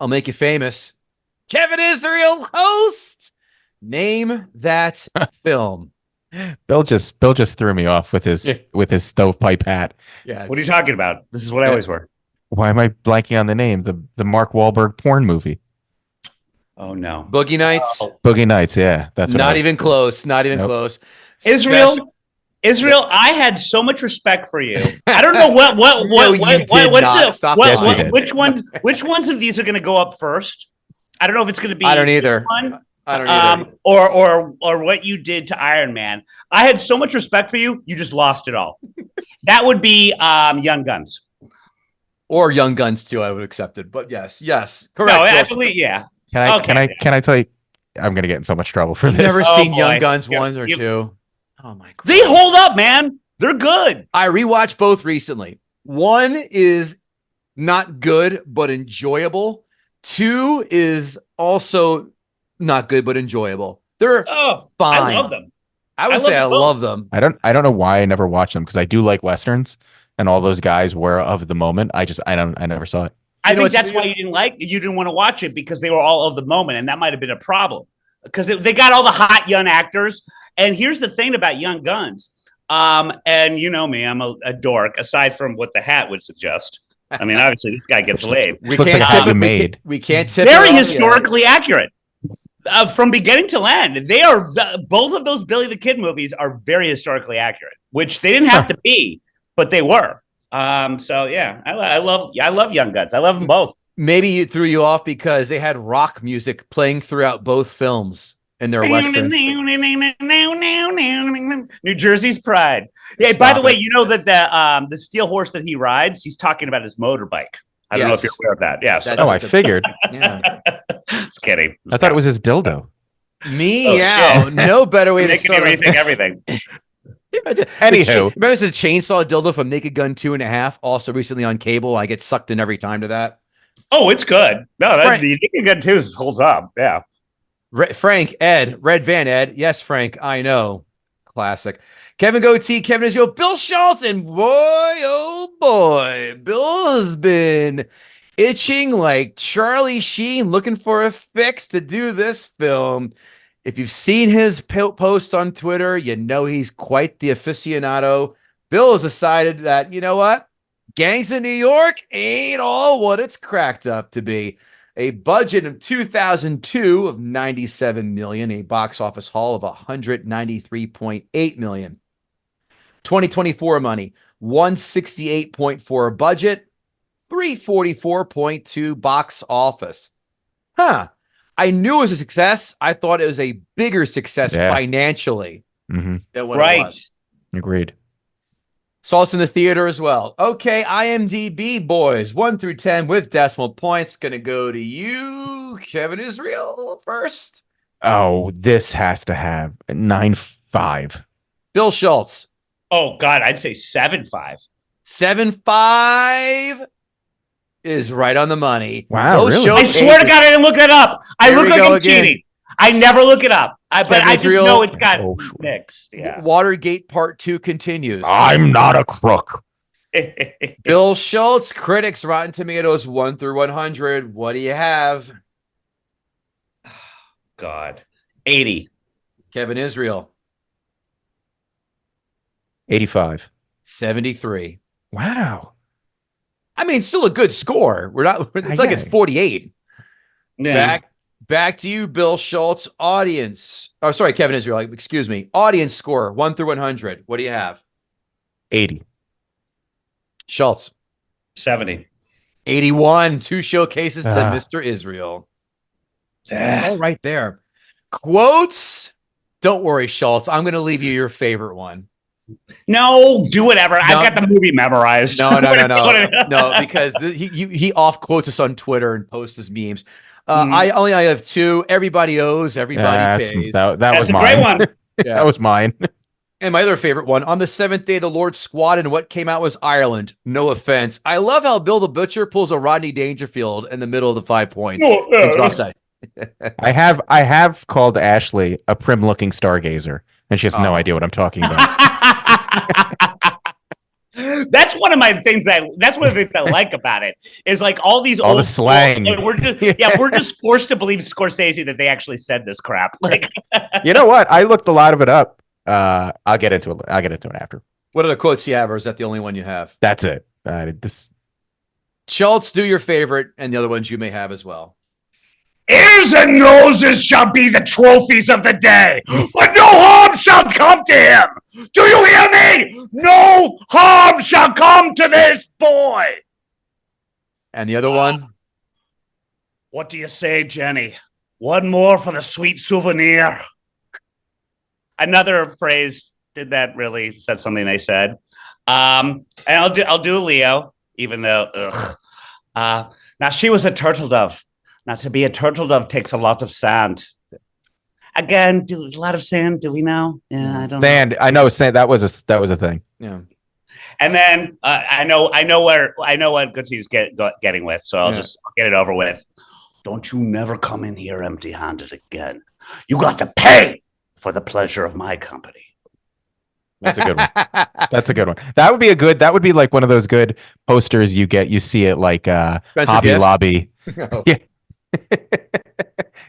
I'll make you famous. Kevin Israel host. Name that film. Bill just threw me off with his stovepipe hat. Yeah. What are you talking about? This is what I always wear. Why am I blanking on the name? The Mark Wahlberg porn movie. Oh no. Boogie Nights. Boogie Nights, yeah. That's what Not even close. Not even close. Israel, I had so much respect for you. I don't know which ones of these are going to go up first. I don't know if it's going to be. I don't either. I don't either. Or what you did to Iron Man. I had so much respect for you. You just lost it all. That would be Young Guns. Or Young Guns too. I would accept it. But yes, correct. No, I believe, yeah. Can I tell you? I'm going to get in so much trouble for this. Never seen Young Guns 1 or 2. Oh my god. They hold up, man. They're good. I rewatched both recently. 1 is not good but enjoyable. 2 is also not good but enjoyable. They're fine. I love them. I would say I love them. I don't know why I never watched them because I do like westerns and all those guys were of the moment. I never saw it. I think that's why you didn't want to watch it because they were all of the moment, and that might have been a problem because they got all the hot young actors. And here's the thing about Young Guns, and you know me, I'm a dork. Aside from what the hat would suggest, I mean, obviously this guy gets laid. We can't like made. We can't tip very historically accurate from beginning to end. They are both of those Billy the Kid movies are very historically accurate, which they didn't have to be, but they were. So yeah, I love Young Guns. I love them both. Maybe it threw you off because they had rock music playing throughout both films in their westerns. New Jersey's pride. Yeah. By the way, you know that the steel horse that he rides, he's talking about his motorbike. I don't know if you're aware of that. Yeah. So I figured. Yeah. Just kidding. I thought it was his dildo. Meow. No better way to start. Everything. Anywho, remember the chainsaw dildo from Naked Gun 2.5, also recently on cable. I get sucked in every time to that. Oh, it's good. No, the Naked Gun 2 holds up. Yeah. Frank, Ed, Red Van Ed. Yes, Frank, I know. Classic. Kevin Gootee, Kevin Israel, Bill Schulz, and boy, oh boy, Bill has been itching like Charlie Sheen looking for a fix to do this film. If you've seen his post on Twitter, you know he's quite the aficionado. Bill has decided that, you know what? Gangs in New York ain't all what it's cracked up to be. A budget of 2002 of $97 million, a box office haul of $193.8 million. 2024 money, $168.4 budget, $344.2 box office. I knew it was a success. I thought it was a bigger success financially than what it was. Agreed. Saw us in the theater as well. Okay, IMDb boys, 1 through 10 with decimal points. Gonna go to you, Kevin Israel, first. Oh, this has to have 9.5. Bill Schulz. Oh God, I'd say 7.5. 7.5 is right on the money. Wow, really? I swear to God, I didn't look it up. I look like I'm cheating. I never look it up. But I just know it's got mixed. Yeah. Watergate Part 2 continues. I'm not a crook. Bill Schulz, critics, Rotten Tomatoes, 1 through 100. What do you have? God. 80. Kevin Israel. 85. 73. Wow. I mean, still a good score. It's like it's 48. Yeah. Back to you, Bill Schulz. Audience. Oh, sorry, Kevin Israel. Excuse me. Audience score, 1 through 100. What do you have? 80. Schulz. 70. 81. 2 showcases to Mr. Israel. All right there. Quotes. Don't worry, Schulz. I'm going to leave you your favorite one. No, do whatever. I've got the movie memorized. No, because he off quotes us on Twitter and posts his memes. I have 2. Everybody owes, everybody pays. That was mine. Great one. Yeah. That was mine. And my other favorite one, on the 7th day, the Lord squad, and what came out was Ireland. No offense. I love how Bill the Butcher pulls a Rodney Dangerfield in the middle of the 5 points. And drops that. I have called Ashley a prim-looking stargazer, and she has no idea what I'm talking about. That's one of the things I like about it is like all these All old the slang. we're just forced to believe Scorsese that they actually said this crap. Like, You know what? I looked a lot of it up. I'll get into it. I'll get into it after. What other quotes do you have, or is that the only one you have? That's it. Schultz, do your favorite, and the other ones you may have as well. ears and noses shall be the trophies of the day, but no harm shall come to him. Do you hear me? No harm shall come to this boy. And the other one? What do you say, Jenny? One more for the sweet souvenir. Another phrase did that really said something they said. And I'll do Leo, even though now she was a turtle dove. Now to be a turtle dove takes a lot of sand. Again, a lot of sand. Do we know? Yeah, I don't know. Sand. I know. Sand. That was a thing. Yeah. And then I know what Gootee's getting with, so I'll just get it over with. Don't you never come in here empty-handed again. You got to pay for the pleasure of my company. That's a good one. That's a good one. That would be like one of those good posters you see at like Hobby Gifts? Lobby. Oh. Yeah.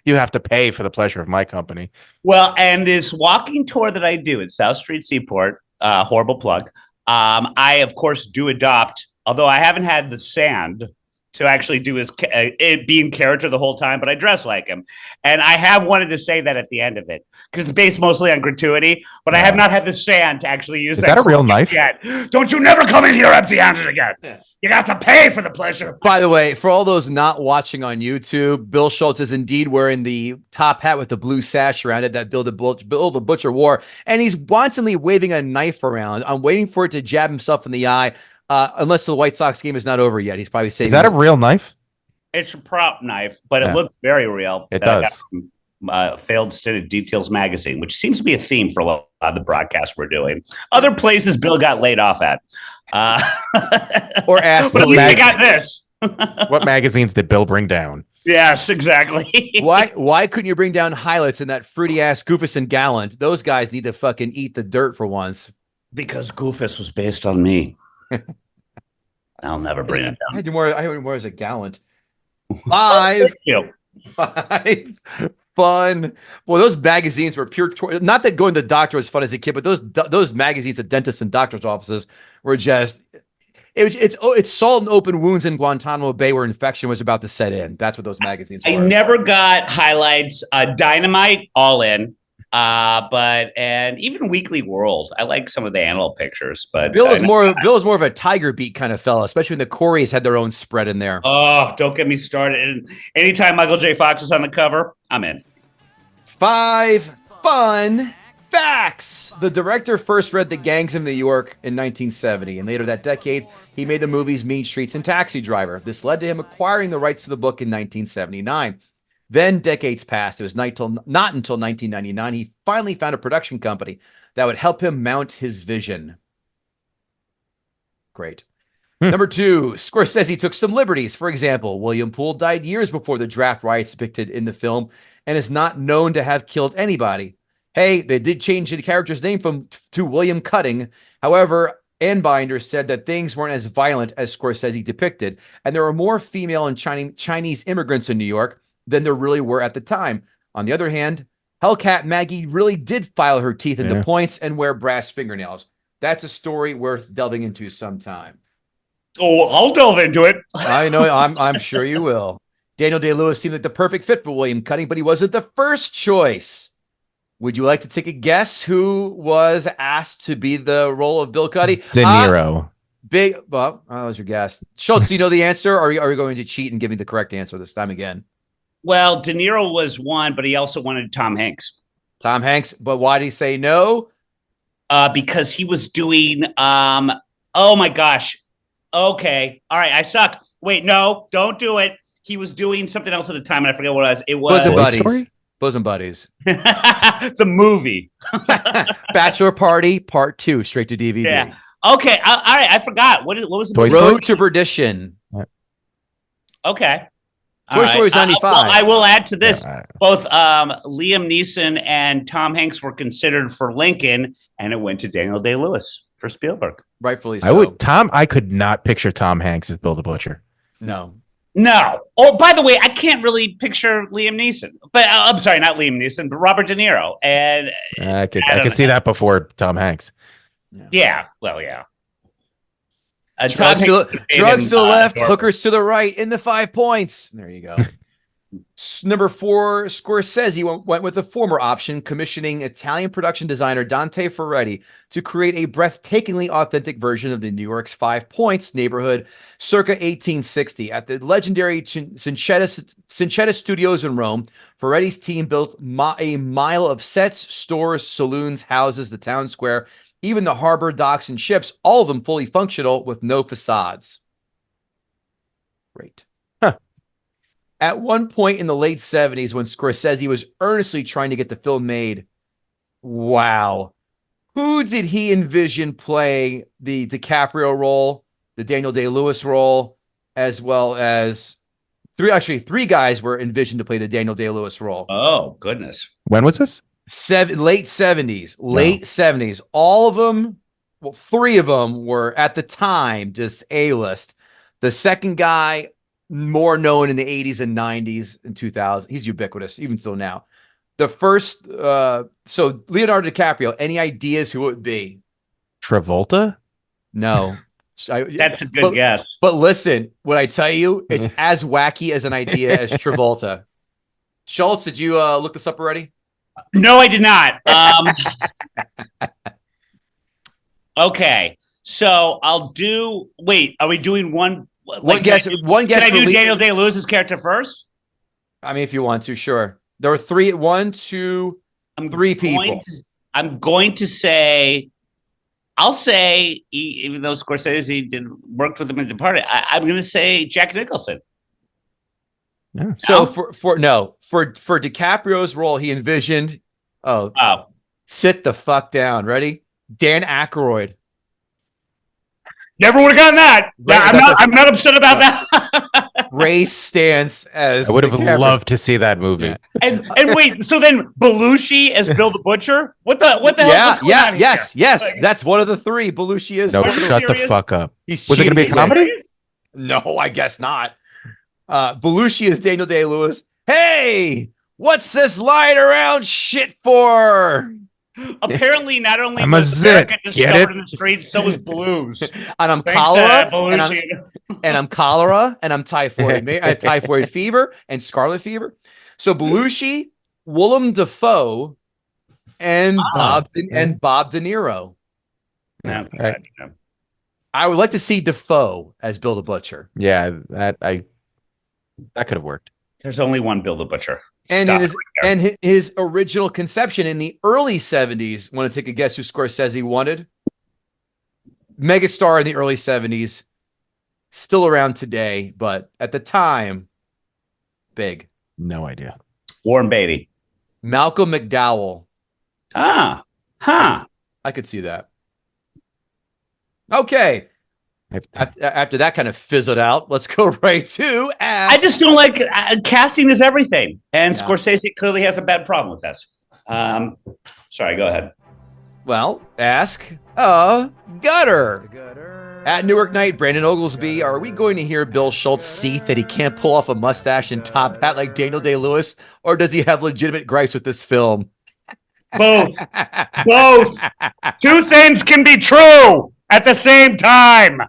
You have to pay for the pleasure of my company. Well, and this walking tour that I do at South Street Seaport, horrible plug. I of course do adopt, although I haven't had the sand to actually do his be in character the whole time, but I dress like him. And I have wanted to say that at the end of it because it's based mostly on gratuity, but I have not had the sand to actually use. Is that a real knife? Yet. Don't you never come in here empty-handed again. You got to pay for the pleasure. By the way, for all those not watching on YouTube, Bill Schultz is indeed wearing the top hat with the blue sash around it that Bill the Butcher wore, and he's wantonly waving a knife around. I'm waiting for it to jab himself in the eye. Unless the White Sox game is not over yet. He's probably saying, is that a real knife? It's a prop knife, but it looks very real. It does. Failed stint at Details magazine, which seems to be a theme for a lot of the broadcasts we're doing. Other places Bill got laid off at. Or asked but at least I got this. What magazines did Bill bring down? Yes, exactly. Why couldn't you bring down Highlights and that fruity ass Goofus and Gallant? Those guys need to fucking eat the dirt for once. Because Goofus was based on me. I'll never bring it down. I do more as a Gallant. Five fun. Well, those magazines were pure. Not that going to the doctor was fun as a kid, but those magazines at dentists and doctors' offices were just. It's salt and open wounds in Guantanamo Bay where infection was about to set in. That's what those magazines were. I never got Highlights. Dynamite, all in. And even Weekly World, I like some of the animal pictures, but Bill is more of a Tiger Beat kind of fella, especially when the Corys had their own spread in there. Oh, don't get me started. And anytime Michael J. Fox is on the cover, I'm in. 5 fun facts. The director first read The Gangs of New York in 1970, and later that decade, he made the movies Mean Streets and Taxi Driver. This led to him acquiring the rights to the book in 1979. Then decades passed. It was not until 1999 he finally found a production company that would help him mount his vision. Great. Number 2, Scorsese took some liberties. For example, William Poole died years before the draft riots depicted in the film and is not known to have killed anybody. Hey, they did change the character's name to William Cutting. However, Anbinder said that things weren't as violent as Scorsese depicted, and there were more female and Chinese immigrants in New York than there really were at the time. On the other hand, Hellcat Maggie really did file her teeth into points and wear brass fingernails. That's a story worth delving into sometime. Oh, I'll delve into it. I know. I'm sure you will. Daniel Day-Lewis seemed like the perfect fit for William Cutting, but he wasn't the first choice. Would you like to take a guess who was asked to be the role of Bill Cutting? De Niro. Well, that was your guess. Schultz, do you know the answer, or are you going to cheat and give me the correct answer this time again? Well, De Niro was one, but he also wanted Tom Hanks. Tom Hanks, but why did he say no? Because he was doing, oh my gosh. Okay. All right. I suck. Wait, no, don't do it. He was doing something else at the time, and I forget what it was. It was Bosom Buddies. Bosom Buddies. The movie. Bachelor Party Part 2, straight to DVD. Yeah. Okay. All right. I forgot. What was the Toy movie? Story? Road to Perdition. Okay. Toy Story was 95. Well, I will add to this. Both Liam Neeson and Tom Hanks were considered for Lincoln, and it went to Daniel Day-Lewis. for Spielberg. Rightfully so. I could not picture Tom Hanks as Bill the Butcher. No. Oh, by the way, I can't really picture Liam Neeson. But I'm sorry, not Liam Neeson, but Robert De Niro. And I could see that before Tom Hanks. Yeah. Drugs to the left, hookers to the right in the 5 points. There you go. Number 4, Scorsese went with the former option, commissioning Italian production designer Dante Ferretti to create a breathtakingly authentic version of the New York's 5 Points neighborhood circa 1860. At the legendary Cinecittà Studios in Rome, Ferretti's team built a mile of sets, stores, saloons, houses, the town square, even the harbor, docks, and ships, all of them fully functional with no facades. Great. At one point in the late 70s, when Scorsese was earnestly trying to get the film made, wow, who did he envision playing the DiCaprio role, the Daniel Day-Lewis role, as well as three guys were envisioned to play the Daniel Day-Lewis role. Oh, goodness. When was this? Late 70s. All of them, well, 3 of them were at the time just A-list. The second guy, more known in the 80s and 90s and 2000s. He's ubiquitous, even still now. The first, so Leonardo DiCaprio, any ideas who it would be? Travolta? No. That's a good guess. But listen, when I tell you, it's as wacky as an idea as Travolta. Schultz, did you look this up already? No, I did not. Okay. So I'll do, wait, are we doing one? One guess. Can I do Daniel Day-Lewis's character first? I mean, if you want to, sure. There were 3 people. I'm going to say, I'll say, even though Scorsese worked with him in Departed, I'm going to say Jack Nicholson. Yeah. So for DiCaprio's role, he envisioned. Sit the fuck down. Ready? Dan Aykroyd. Never would have gotten that. I'm not upset about that. Ray Stantz as I would have loved to see that movie. Yeah. And wait, so then Belushi as Bill the Butcher? What the hell? Yes. Like, that's one of the 3. Belushi is. No, shut the fuck up. Was it going to be a comedy? No, I guess not. Belushi is Daniel Day-Lewis. Hey, what's this lying around shit for? Apparently, not only I'm was America discovered in the streets, so was blues. And I'm cholera, I'm cholera, and I'm typhoid. I have typhoid fever and scarlet fever. So Belushi, Willem Dafoe, and Bob De Niro. Okay. I would like to see Dafoe as Bill the Butcher. Yeah, that could have worked. There's only one Bill the Butcher. And his original conception in the early 70s, want to take a guess who Scorsese wanted? Megastar in the early 70s, still around today, but at the time, big. No idea. Warren Beatty. Malcolm McDowell. I could see that. Okay. After that kind of fizzled out, let's go right to Ask. I just don't like casting is everything, and Scorsese clearly has a bad problem with this. Sorry, go ahead. Well, Ask a Gutter. At Newark Night, Brandon Oglesby, are we going to hear Bill Schulz seethe that he can't pull off a mustache and top hat like Daniel Day-Lewis, or does he have legitimate gripes with this film? Both. 2 things can be true at the same time.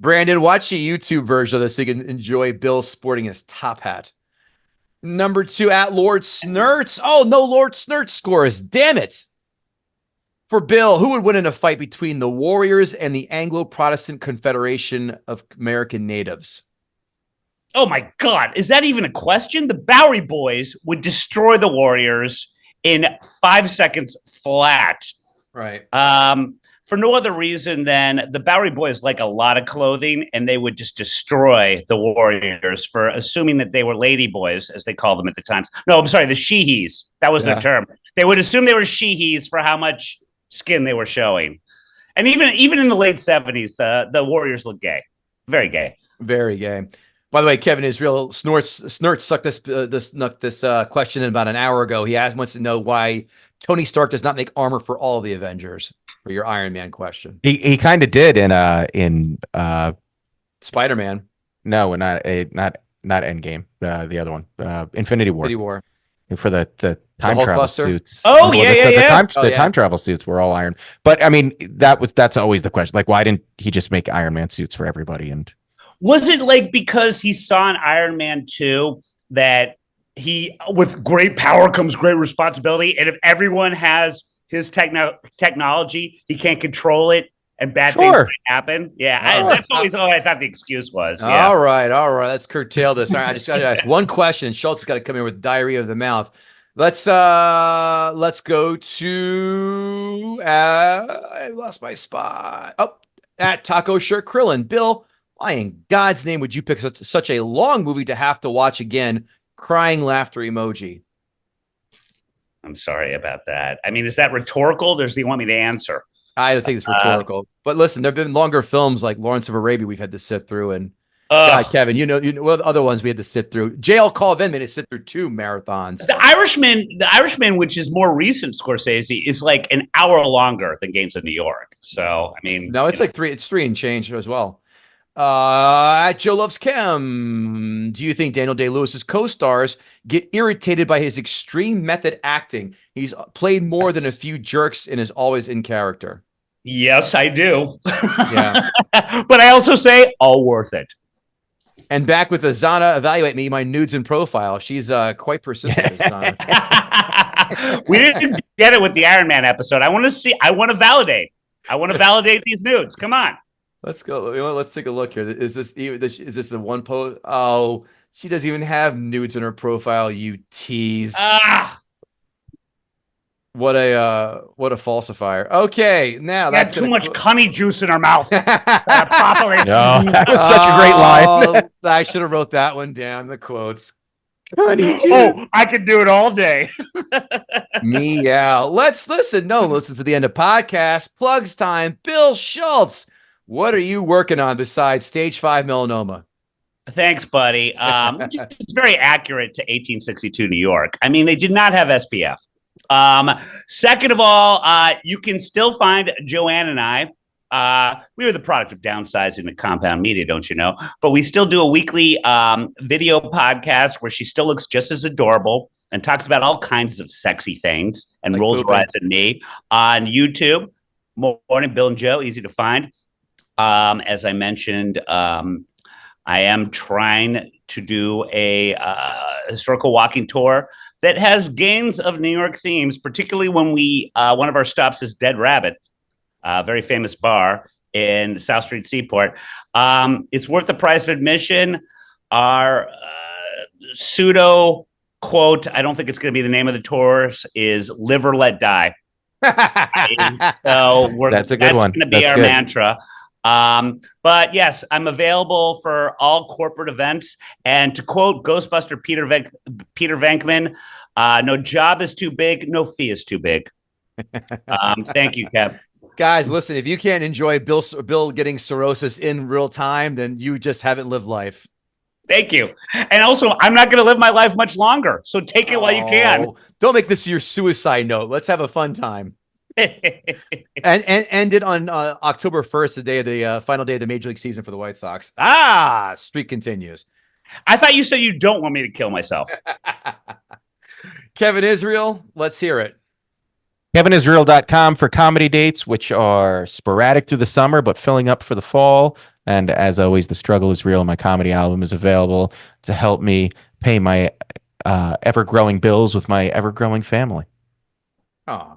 Brandon, watch the YouTube version of this so you can enjoy Bill sporting his top hat. Number 2, at Lord Snurts. Oh, no Lord Snurts scores. Damn it. For Bill, who would win in a fight between the Warriors and the Anglo-Protestant Confederation of American Natives? Oh, my God. Is that even a question? The Bowery Boys would destroy the Warriors in 5 seconds flat. Right. For no other reason than the Bowery Boys like a lot of clothing, and they would just destroy the Warriors for assuming that they were lady boys, as they called them at the times. No, I'm sorry, the sheehees. That was their term. They would assume they were sheehees for how much skin they were showing. And even in the late 70s, the Warriors looked gay. Very gay. Very gay. By the way, Kevin Israel Snorts sucked this question in about an hour ago. He wants to know why Tony Stark does not make armor for all of the Avengers. for your Iron Man question. He kind of did in Spider-Man. no, not Endgame. The other one, Infinity War. Infinity War. For the time Hulk travel Buster? suits. Oh, Well, yeah, the, yeah, the yeah. time Oh, the yeah. time travel suits were all iron. But I mean, that's always the question. Like, why didn't he just make Iron Man suits for everybody? And Was it like because he saw in Iron Man 2 that with great power comes great responsibility, and if everyone has his technology, he can't control it, and bad things Sure. might happen? Yeah, Sure. that's always what I thought the excuse was. Yeah. All right. Let's curtail this. All right, I just got to ask one question. Schultz has got to come in with diarrhea of the mouth. Let's go to I lost my spot. Oh, at Taco Shirt Krillin. Bill, why in God's name would you pick such a long movie to have to watch again? Crying laughter emoji. I'm sorry about that. I mean, is that rhetorical? Or does he want me to answer? I don't think it's rhetorical. But listen, there have been longer films like Lawrence of Arabia we've had to sit through, and God, Kevin, you know what other ones we had to sit through. JL Call Then made us sit through 2 marathons. The Irishman, which is more recent Scorsese, is like an hour longer than Gangs of New York. So, I mean, No, it's like 3. It's 3 and change as well. At Joe Loves Chem, do you think Daniel Day-Lewis's co-stars get irritated by his extreme method acting? He's played more than a few jerks and is always in character. Yes, I do. Yeah. But I also say all worth it. And back with Azana, evaluate me, my nudes and profile. She's quite persistent, Azana. We didn't get it with the Iron Man episode. I want to validate these nudes. Come on. Let's go. Let's take a look here. Is this the one post? Oh, she doesn't even have nudes in her profile. You tease. What a falsifier. Okay, now that's too much cunny juice in her mouth. Properly. no, that was such a great line. I should have wrote that one down. The quotes. I could do it all day. Meow. Let's listen. No, listen to the end of podcast. Plugs time. Bill Schulz. What are you working on besides stage 5 melanoma? Thanks, buddy. It's very accurate to 1862 New York. I mean, they did not have SPF. Second of all, you can still find Joanne and I. We were the product of downsizing the compound media, don't you know? But we still do a weekly video podcast where she still looks just as adorable and talks about all kinds of sexy things and like rolls her eyes at me on YouTube. Morning, Bill and Joe, easy to find. As I mentioned, I am trying to do a historical walking tour that has Gangs of New York themes, particularly when one of our stops is Dead Rabbit, a very famous bar in South Street Seaport. It's worth the price of admission. Our pseudo quote, I don't think it's going to be the name of the tour, is Live or Let Die. So that's a good one. That's going to be our mantra. But yes, I'm available for all corporate events. And to quote Ghostbuster Peter Venkman, no job is too big, no fee is too big. Thank you, Kev. Guys, listen, if you can't enjoy Bill getting cirrhosis in real time, then you just haven't lived life. Thank you. And also, I'm not going to live my life much longer. So take it while you can. Don't make this your suicide note. Let's have a fun time. and end it on October 1st, the day of the final day of the Major League season for the White Sox. Streak continues. I thought you said you don't want me to kill myself. Kevin Israel, let's hear it. KevinIsrael.com for comedy dates, which are sporadic through the summer, but filling up for the fall. And as always, The Struggle is Real. My comedy album is available to help me pay my ever-growing bills with my ever-growing family. Oh.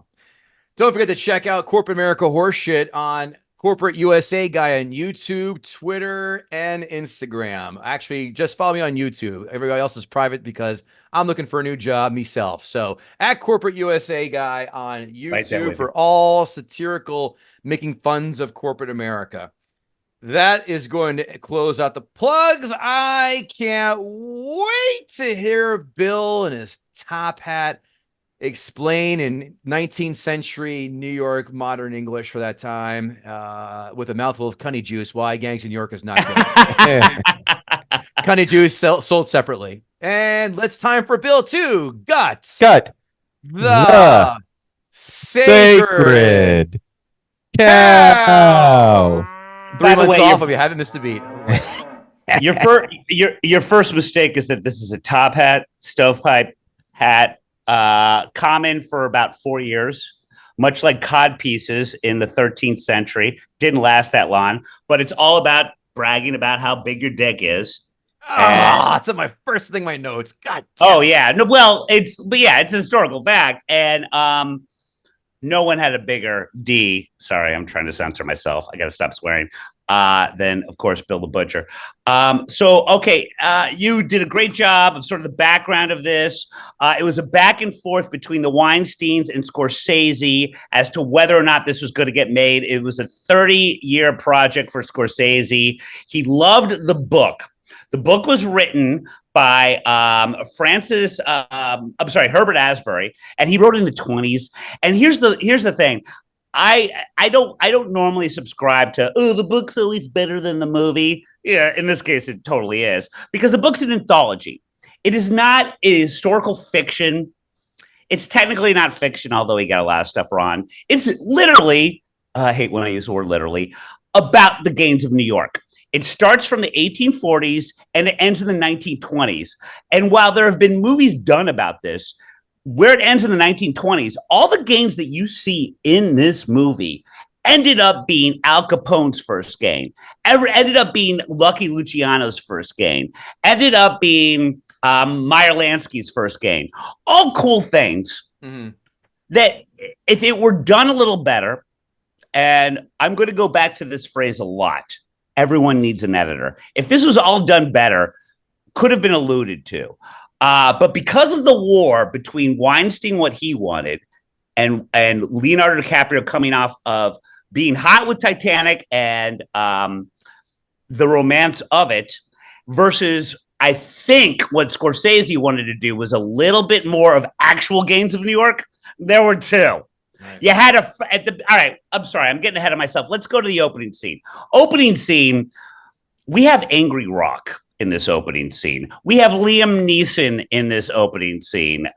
Don't forget to check out Corporate America Horseshit on Corporate USA Guy on YouTube, Twitter, and Instagram. Actually, just follow me on YouTube. Everybody else is private because I'm looking for a new job myself. So at Corporate USA Guy on YouTube for all satirical making funs of corporate America. That is going to close out the plugs. I can't wait to hear Bill in his top hat explain in 19th century New York modern English for that time with a mouthful of cunny juice why Gangs in New York is not good. Cunny juice sold separately. And let's time for Bill to gut the the sacred. cow. 3 By the months way, off, you haven't missed a beat. Your first mistake is that this is a top hat, stovepipe hat, common for about 4 years, much like cod pieces in the 13th century. Didn't last that long, but it's all about bragging about how big your dick is. It's in my first thing, my notes. God damn. Oh yeah, no, well, it's a historical fact, and no one had a bigger D. Sorry, I'm trying to censor myself. I got to stop swearing. Than, of course, Bill the Butcher. You did a great job of sort of the background of this. It was a back and forth between the Weinsteins and Scorsese as to whether or not this was going to get made. It was a 30-year project for Scorsese. He loved the book. The book was written by Herbert Asbury, and he wrote it in the 20s. And here's the thing. I don't normally subscribe to, the book's always better than the movie. Yeah, in this case, it totally is, because the book's an anthology. It is not a historical fiction. It's technically not fiction, although he got a lot of stuff wrong. It's literally, I hate when I use the word literally, about the gangs of New York. It starts from the 1840s and it ends in the 1920s. And while there have been movies done about this, where it ends in the 1920s, all the gangs that you see in this movie ended up being Al Capone's first gang, ended up being Lucky Luciano's first gang, ended up being Meyer Lansky's first gang. All cool things that if it were done a little better, and I'm going to go back to this phrase a lot, everyone needs an editor. If this was all done better, could have been alluded to. But because of the war between Weinstein, what he wanted, and Leonardo DiCaprio coming off of being hot with Titanic and the romance of it, versus I think what Scorsese wanted to do was a little bit more of actual gangs of New York. There were two. Right. You had all right, I'm sorry, I'm getting ahead of myself. Let's go to the opening scene. Opening scene, we have Angry Rock in this opening scene. We have Liam Neeson in this opening scene.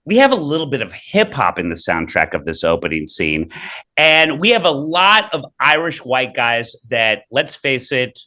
We have a little bit of hip hop in the soundtrack of this opening scene. And we have a lot of Irish white guys that, let's face it,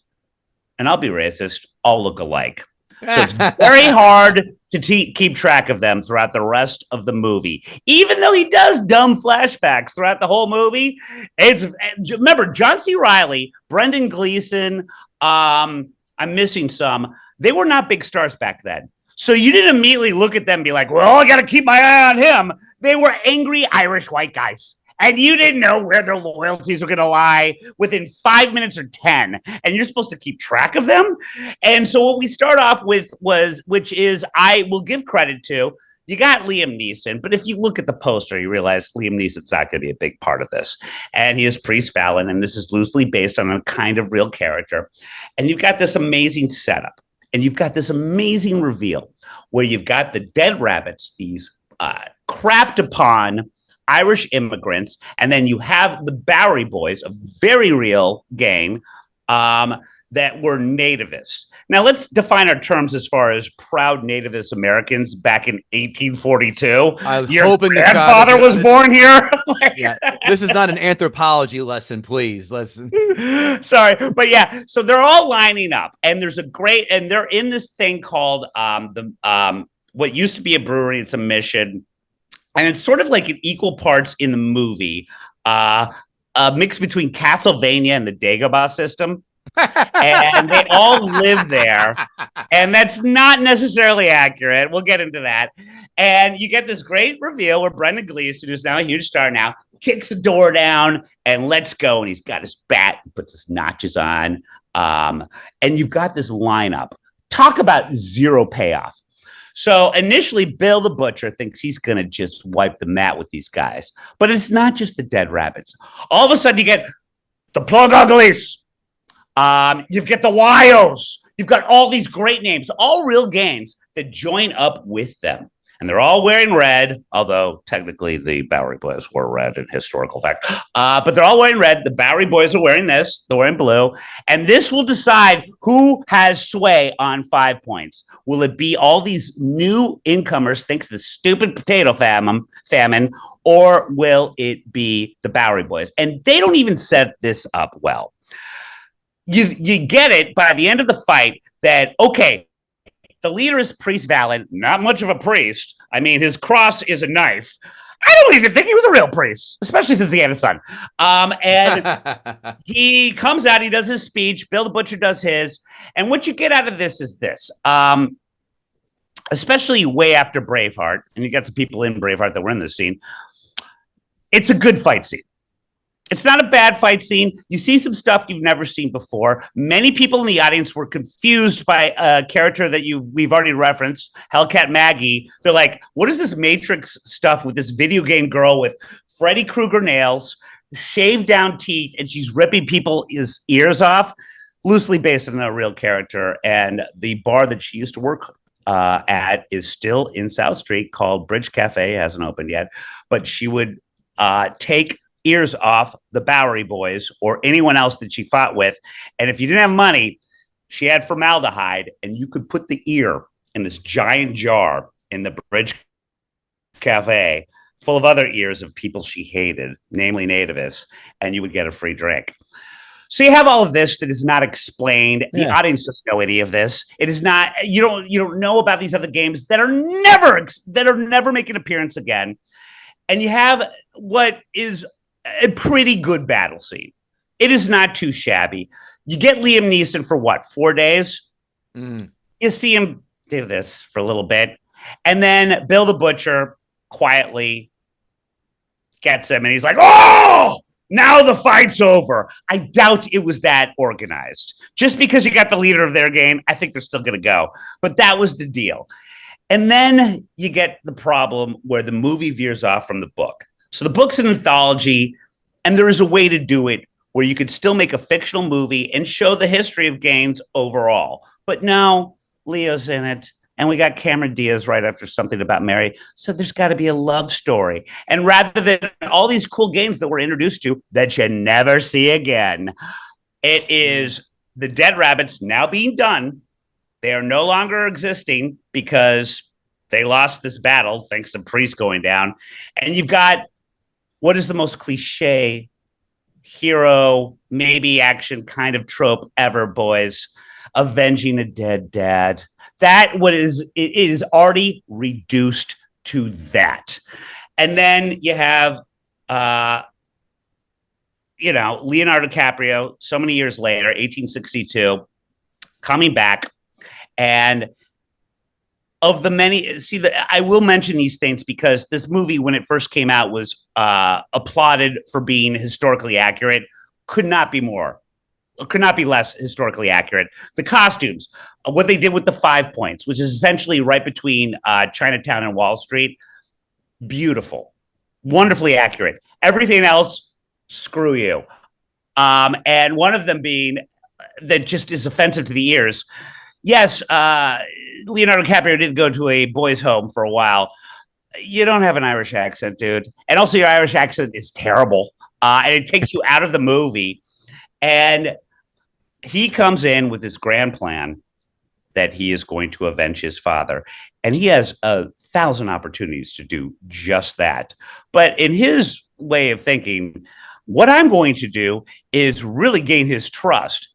and I'll be racist, all look alike. So it's very hard to keep track of them throughout the rest of the movie. Even though he does dumb flashbacks throughout the whole movie, remember, John C. Reilly, Brendan Gleeson, I'm missing some. They were not big stars back then. So you didn't immediately look at them and be like, well, I got to keep my eye on him. They were angry Irish white guys. And you didn't know where their loyalties were going to lie within 5 minutes or 10. And you're supposed to keep track of them. And so what we start off with which is, I will give credit to, you got Liam Neeson, but if you look at the poster, you realize Liam Neeson's not going to be a big part of this. And he is Priest Valen, and this is loosely based on a kind of real character. And you've got this amazing setup, and you've got this amazing reveal where you've got the dead rabbits, these crapped upon Irish immigrants, and then you have the Bowery Boys, a very real gang that were nativists. Now, let's define our terms as far as proud nativist Americans back in 1842. I was Your hoping grandfather was born here. Yeah, this is not an anthropology lesson, please. Sorry, but yeah, so they're all lining up, and and they're in this thing called what used to be a brewery. It's a mission, and it's sort of like an equal parts in the movie, a mix between Castlevania and the Dagobah system. And they all live there, and that's not necessarily accurate. We'll get into that. And you get this great reveal where Brendan Gleeson, who's now a huge star now, kicks the door down and let's go. And he's got his bat, puts his notches on, and you've got this lineup. Talk about zero payoff. So initially, Bill the Butcher thinks he's going to just wipe the mat with these guys, but it's not just the dead rabbits. All of a sudden, you get the Plug Uglies. You've got the Wyos. You've got all these great names, all real gangs that join up with them. and they're all wearing red, although technically the Bowery Boys were red in historical fact. But they're all wearing red. The Bowery Boys are wearing this. They're wearing blue. And this will decide who has sway on 5 points. Will it be all these new incomers, thanks to the stupid potato famine, or will it be the Bowery Boys? And they don't even set this up well. You get it by the end of the fight that, okay, the leader is Priest Valen, not much of a priest. I mean, his cross is a knife. I don't even think he was a real priest, especially since he had a son. And he comes out, he does his speech. Bill the Butcher does his. And what you get out of this is this, especially way after Braveheart, and you got some people in Braveheart that were in this scene. It's a good fight scene. It's not a bad fight scene. You see some stuff you've never seen before. Many people in the audience were confused by a character that we've already referenced, Hellcat Maggie. They're like, what is this Matrix stuff with this video game girl with Freddy Krueger nails, shaved down teeth, and she's ripping people's ears off? Loosely based on a real character. And the bar that she used to work at is still in South Street, called Bridge Cafe. It hasn't opened yet. But she would take ears off the Bowery Boys or anyone else that she fought with. And if you didn't have money, she had formaldehyde, and you could put the ear in this giant jar in the Bridge Cafe full of other ears of people she hated, namely nativists, and you would get a free drink. So you have all of this that is not explained. The audience doesn't know any of this. It is not, you don't know about these other games that are never make an appearance again. And you have what is a pretty good battle scene. It is not too shabby. You get Liam Neeson for what, 4 days? You see him do this for a little bit. And then Bill the Butcher quietly gets him, and he's like, oh, now the fight's over. I doubt it was that organized. Just because you got the leader of their game, I think they're still going to go. But that was the deal. And then you get the problem where the movie veers off from the book. So the book's an anthology, and there is a way to do it where you could still make a fictional movie and show the history of games overall. But no, Leo's in it, and we got Cameron Diaz right after Something About Mary. So there's got to be a love story. And rather than all these cool games that we're introduced to that you never see again, it is the Dead Rabbits now being done. They are no longer existing because they lost this battle thanks to Priest going down. And you've got what is the most cliche hero, maybe action kind of trope ever, boys? Avenging a dead dad. It is already reduced to that. And then you have, Leonardo DiCaprio, so many years later, 1862, coming back. And of the many, I will mention these things because this movie, when it first came out, was applauded for being historically accurate. Could not be less historically accurate. The costumes, what they did with the 5 points, which is essentially right between Chinatown and Wall Street, beautiful, wonderfully accurate. Everything else, screw you. And one of them being that just is offensive to the ears. Yes, Leonardo DiCaprio did go to a boys' home for a while. You don't have an Irish accent, dude. And also your Irish accent is terrible. And it takes you out of the movie. And he comes in with his grand plan that he is going to avenge his father. And he has 1,000 opportunities to do just that. But in his way of thinking, what I'm going to do is really gain his trust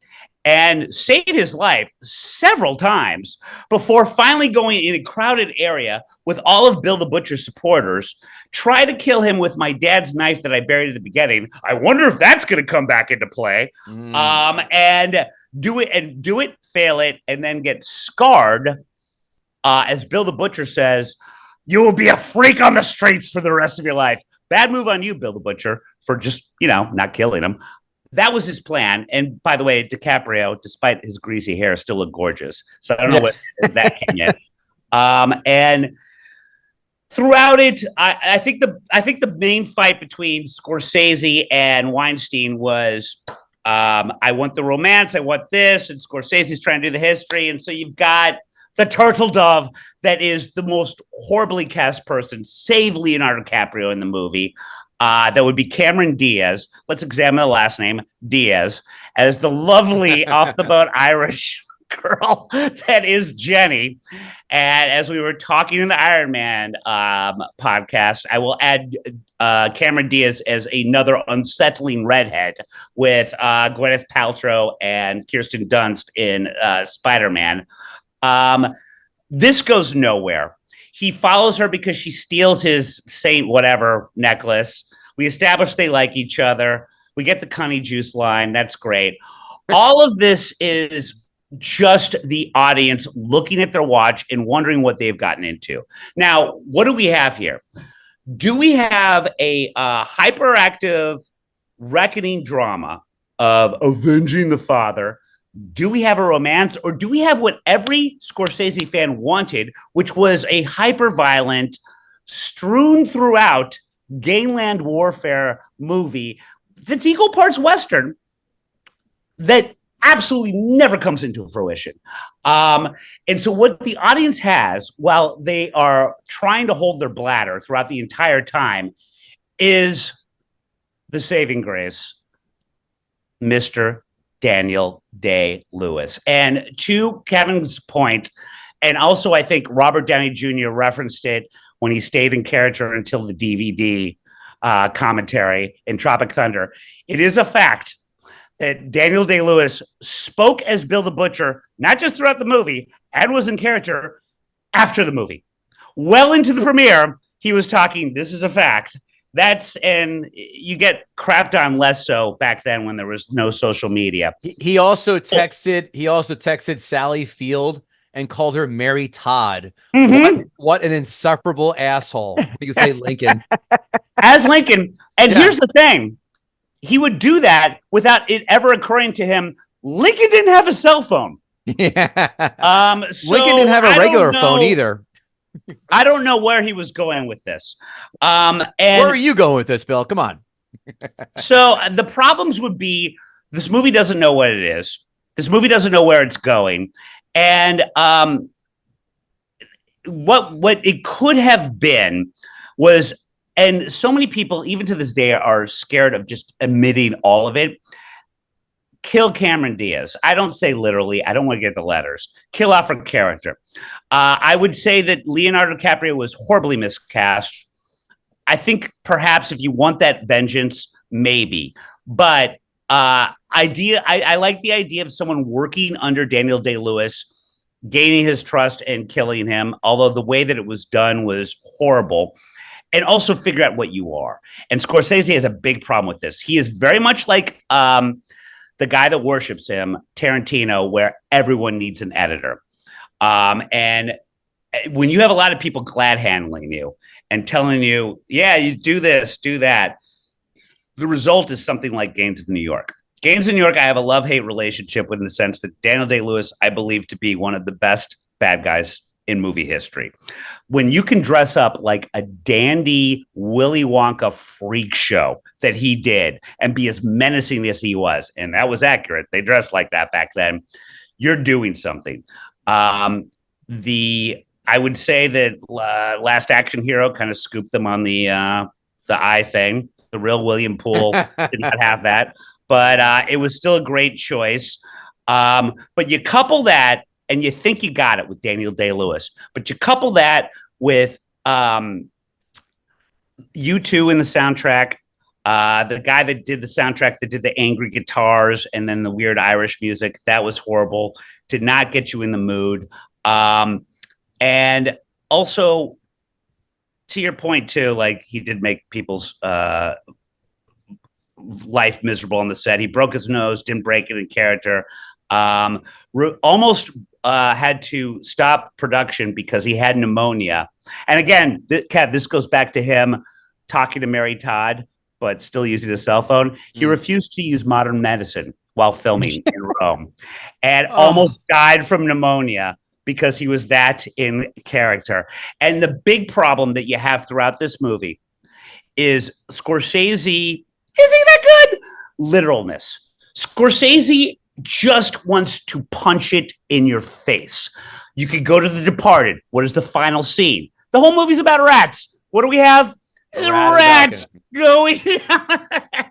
and saved his life several times before finally going in a crowded area with all of Bill the Butcher's supporters, try to kill him with my dad's knife that I buried at the beginning. I wonder if that's going to come back into play. And do it, fail it, and then get scarred. As Bill the Butcher says, you will be a freak on the streets for the rest of your life. Bad move on you, Bill the Butcher, for just, not killing him. That was his plan. And by the way, DiCaprio, despite his greasy hair, still looked gorgeous. So I don't know what that came yet. And throughout it, I think the main fight between Scorsese and Weinstein was, I want the romance, I want this, and Scorsese's trying to do the history. And so you've got the turtle dove that is the most horribly cast person, save Leonardo DiCaprio in the movie. That would be Cameron Diaz. Let's examine the last name, Diaz, as the lovely off the boat Irish girl that is Jenny. And as we were talking in the Iron Man podcast, I will add Cameron Diaz as another unsettling redhead with Gwyneth Paltrow and Kirsten Dunst in Spider-Man. This goes nowhere. He follows her because she steals his Saint whatever necklace. We establish they like each other. We get the Cunny Juice line. That's great. All of this is just the audience looking at their watch and wondering what they've gotten into. Now, what do we have here? Do we have a hyperactive reckoning drama of avenging the father? Do we have a romance, or do we have what every Scorsese fan wanted, which was a hyper-violent, strewn throughout gangland warfare movie that's equal parts Western that absolutely never comes into fruition? And so what the audience has, while they are trying to hold their bladder throughout the entire time, is the saving grace, Mr. Daniel Day-Lewis. And to Kevin's point, and also I think Robert Downey Jr. referenced it when he stayed in character until the DVD commentary in Tropic Thunder, it is a fact that Daniel Day-Lewis spoke as Bill the Butcher, not just throughout the movie, and was in character after the movie. Well into the premiere, he was talking, this is a fact. And you get crapped on less so back then when there was no social media. He also texted Sally Field and called her Mary Todd. Mm-hmm. What an insufferable asshole. You say Lincoln. As Lincoln. And here's the thing. He would do that without it ever occurring to him. Lincoln didn't have a cell phone. Yeah. So Lincoln didn't have a regular phone either. I don't know where he was going with this. And where are you going with this, Bill? Come on. So the problems would be this movie doesn't know what it is. This movie doesn't know where it's going. And what it could have been was, and so many people, even to this day, are scared of just admitting all of it. Kill Cameron Diaz. I don't say literally. I don't want to get the letters. Kill off her character. I would say that Leonardo DiCaprio was horribly miscast. I think perhaps if you want that vengeance, maybe. But I like the idea of someone working under Daniel Day-Lewis, gaining his trust and killing him, although the way that it was done was horrible. And also figure out what you are. And Scorsese has a big problem with this. He is very much like the guy that worships him, Tarantino, where everyone needs an editor. And when you have a lot of people glad handling you and telling you, yeah, you do this, do that, the result is something like Gangs of New York. Gangs of New York, I have a love-hate relationship with, in the sense that Daniel Day-Lewis, I believe to be one of the best bad guys in movie history. When you can dress up like a dandy Willy Wonka freak show that he did and be as menacing as he was, and that was accurate, they dressed like that back then, you're doing something. I would say that Last Action Hero kind of scooped them on the eye thing. The real William Poole did not have that, but it was still a great choice. But you couple that, and you think you got it with Daniel Day-Lewis, but you couple that with U2 in the soundtrack, the guy that did the soundtrack that did the angry guitars and then the weird Irish music, that was horrible, did not get you in the mood. And also, to your point too, like, he did make people's life miserable on the set. He broke his nose, didn't break it in character. Almost had to stop production because he had pneumonia. And again, Kev, this goes back to him talking to Mary Todd, but still using his cell phone. He refused to use modern medicine while filming in Rome, and almost died from pneumonia because he was that in character. And the big problem that you have throughout this movie is Scorsese, is he that good? Literalness. Scorsese just wants to punch it in your face. You could go to The Departed. What is the final scene? The whole movie's about rats. What do we have? Rats going.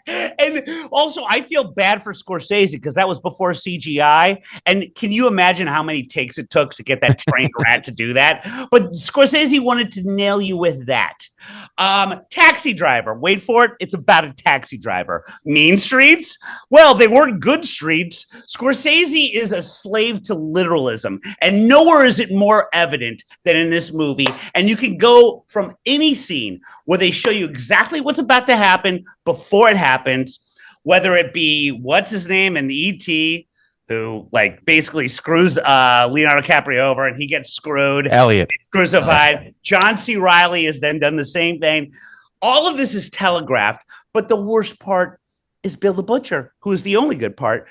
And also, I feel bad for Scorsese because that was before CGI. And can you imagine how many takes it took to get that trained rat to do that? But Scorsese wanted to nail you with that. Taxi Driver. Wait for it. It's about a taxi driver. Mean Streets? Well, they weren't good streets. Scorsese is a slave to literalism, and nowhere is it more evident than in this movie. And you can go from any scene where they show you exactly what's about to happen before it happens, whether it be what's his name in E.T., who like basically screws Leonardo DiCaprio over and he gets screwed. Elliot. Crucified. John C. Reilly has then done the same thing. All of this is telegraphed, but the worst part is Bill the Butcher, who is the only good part.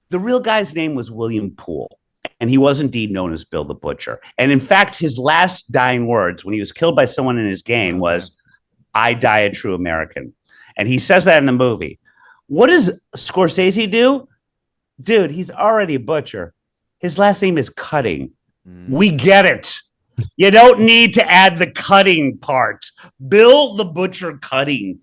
The real guy's name was William Poole, and he was indeed known as Bill the Butcher. And in fact, his last dying words when he was killed by someone in his gang was, "I die a true American." And he says that in the movie. What does Scorsese do? Dude, he's already a butcher. His last name is Cutting. We get it. You don't need to add the cutting part. Bill the Butcher Cutting.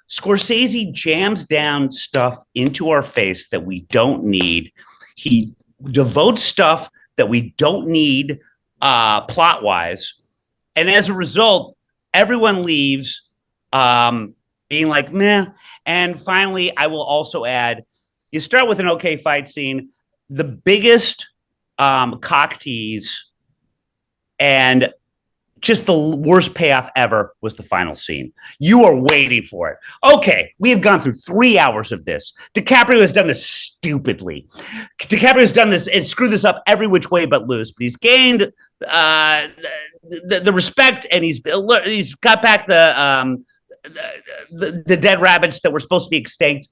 Scorsese jams down stuff into our face that we don't need. He devotes stuff that we don't need plot-wise. And as a result, everyone leaves being like, meh. And finally, I will also add, you start with an okay fight scene. The biggest cock tease and just the worst payoff ever was the final scene. You are waiting for it. Okay, we have gone through 3 hours of this. DiCaprio has done this stupidly. DiCaprio has done this and screwed this up every which way but loose. But he's gained the respect, and he's got back the dead rabbits that were supposed to be extinct.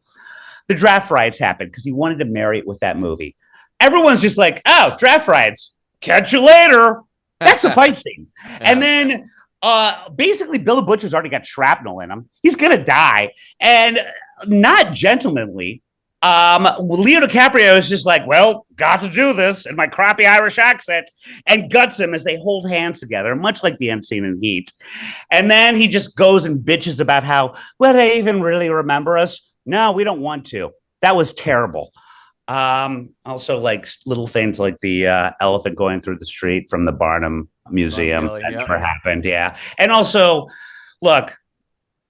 The draft riots happened because he wanted to marry it with that movie. Everyone's just like, oh, draft riots. Catch you later. That's the fight scene. Yeah. And then basically Bill the Butcher's already got shrapnel in him. He's going to die. And not gentlemanly. Leo DiCaprio is just like, well, got to do this in my crappy Irish accent, and guts him as they hold hands together, much like the end scene in Heat. And then he just goes and bitches about how, well, they even really remember us. No, we don't want to. That was terrible. Also, like little things like the elephant going through the street from the Barnum Museum. That never happened. Yeah. And also, look,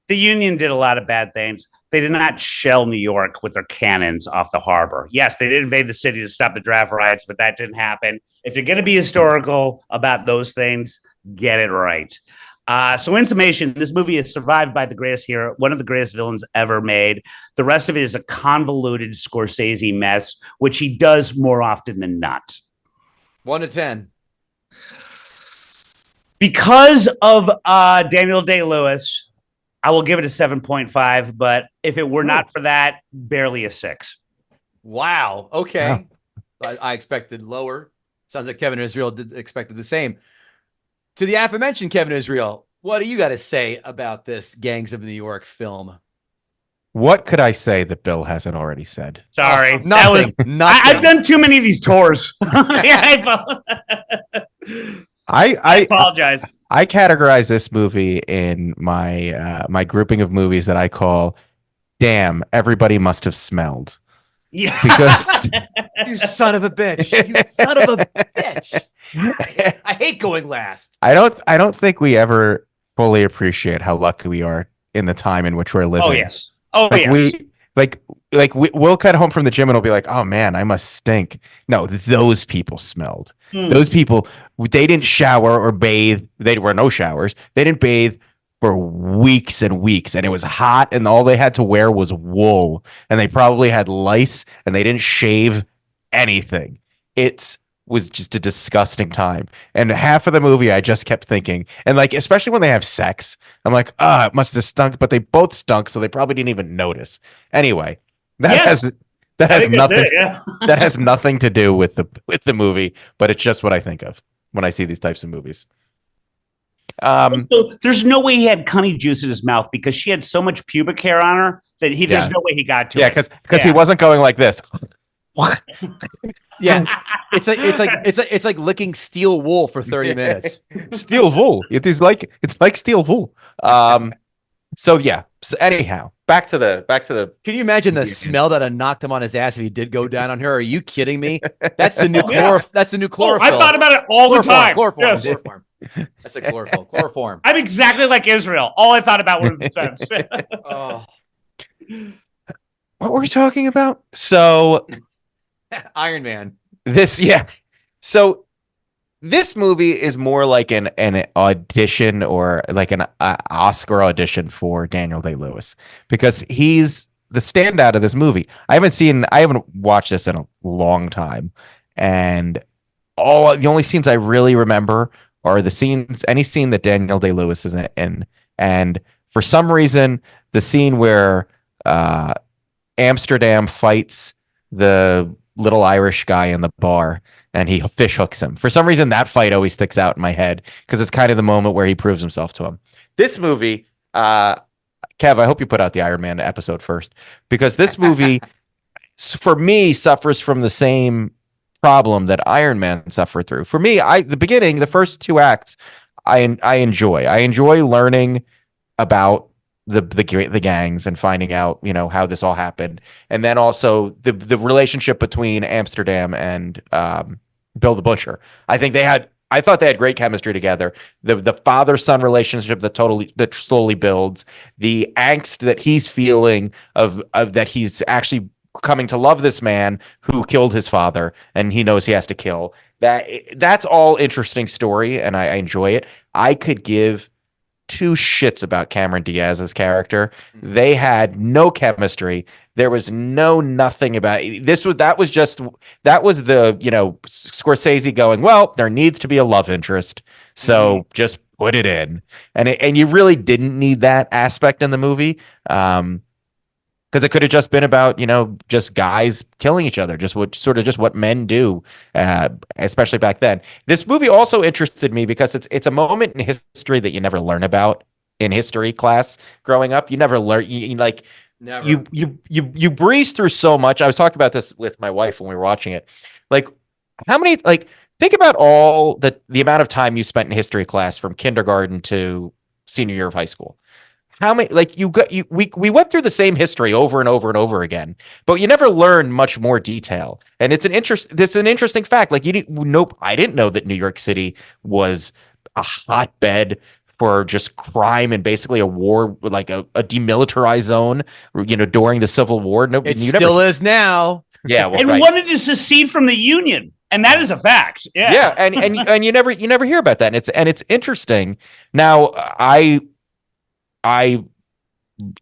the Union did a lot of bad things. They did not shell New York with their cannons off the harbor. Yes, they did invade the city to stop the draft riots, but that didn't happen. If you're going to be historical about those things, get it right. So in summation, this movie is survived by the greatest hero, one of the greatest villains ever made. The rest of it is a convoluted Scorsese mess, which he does more often than not. 1 to 10. Because of Daniel Day-Lewis, I will give it a 7.5, but if it were not for that, barely a 6. Wow. Okay. Wow. I expected lower. Sounds like Kevin Israel expected the same. To the aforementioned Kevin Israel, what do you got to say about this Gangs of New York film? What could I say that Bill hasn't already said? Sorry. Nothing. I've done too many of these tours. I apologize. I categorize this movie in my my grouping of movies that I call, damn, everybody must have smelled. Yeah. Because you son of a bitch. You son of a bitch. I hate going last. I don't think we ever fully appreciate how lucky we are in the time in which we're living. Oh yes. Oh like yes. We'll cut home from the gym and we'll be like, oh man, I must stink. No, those people smelled. Those people, they didn't shower or bathe. There were no showers. They didn't bathe for weeks and weeks, and it was hot, and all they had to wear was wool, and they probably had lice, and they didn't shave anything. It was just a disgusting time. And half of the movie I just kept thinking, and like especially when they have sex, I'm like, it must have stunk, but they both stunk, so they probably didn't even notice. Anyway, that has nothing that has nothing to do with the movie, but it's just what I think of when I see these types of movies. So there's no way he had cunny juice in his mouth because she had so much pubic hair on her that there's no way he got to it. Because he wasn't going like this. What? Yeah, it's like licking steel wool for 30 minutes. Steel wool. It's like steel wool. So yeah. So anyhow, back to the. Can you imagine the Yeah. smell that knocked him on his ass if he did go down on her? Are you kidding me? That's the new That's the new Oh, chlorophyll. I thought about it all the time. Chloroform. Yes. Chloroform. That's a chlorophyll. Chloroform. I'm exactly like Israel. All I thought about were the scents. Oh, What were we talking about? So Iron Man. So this movie is more like an audition or like an Oscar audition for Daniel Day-Lewis because he's the standout of this movie. I haven't watched this in a long time, and the only scenes I really remember are any scene that Daniel Day-Lewis is in, and for some reason, the scene where Amsterdam fights the little Irish guy in the bar and he fish hooks him. For some reason, that fight always sticks out in my head because it's kind of the moment where he proves himself to him. This movie, Kev, I hope you put out the Iron Man episode first because this movie, for me, suffers from the same problem that Iron Man suffered through. For me, the first two acts, I enjoy. I enjoy learning about the gangs and finding out how this all happened, and then also the relationship between Amsterdam and Bill the Butcher. I thought they had great chemistry together. The father son relationship that slowly builds, the angst that he's feeling of that he's actually coming to love this man who killed his father and he knows he has to kill. That's all interesting story, and I enjoy it. I could give two shits about Cameron Diaz's character. They had no chemistry. There was nothing about it. That was the Scorsese going, well, there needs to be a love interest, so just put it in. And you really didn't need that aspect in the movie. Because it could have just been about, just guys killing each other, just what men do, especially back then. This movie also interested me because it's a moment in history that you never learn about in history class growing up. You never learn, Never. you breeze through so much. I was talking about this with my wife when we were watching it. Like, how many, think about all the amount of time you spent in history class from kindergarten to senior year of high school. How many we went through the same history over and over and over again, but you never learn much more detail. And it's an interesting fact. Like I didn't know that New York City was a hotbed for just crime and basically a war, like a demilitarized zone, during the Civil War. It still is now. Yeah, well, and right. wanted to secede from the Union. And that is a fact. Yeah. And you never hear about that. And it's interesting. Now, I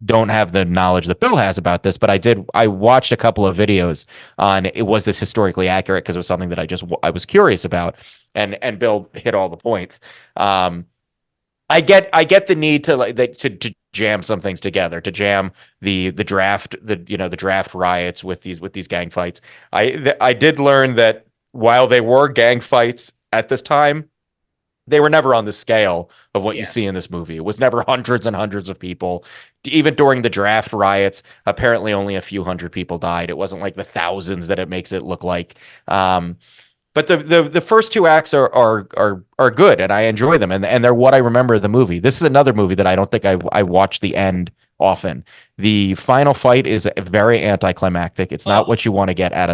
don't have the knowledge that Bill has about this, but I watched a couple of videos on was this historically accurate, because it was something that I was curious about, and Bill hit all the points. I get the need to jam some things together, to jam the draft riots with these gang fights. I did learn that while they were gang fights at this time, they were never on the scale of what you see in this movie. It was never hundreds and hundreds of people. Even during the draft riots, apparently only a few hundred people died. It wasn't like the thousands that it makes it look like. But the first two acts are good, and I enjoy them, and they're what I remember of the movie. This is another movie that I don't think I watch the end often. The final fight is very anticlimactic. It's not what you want to get out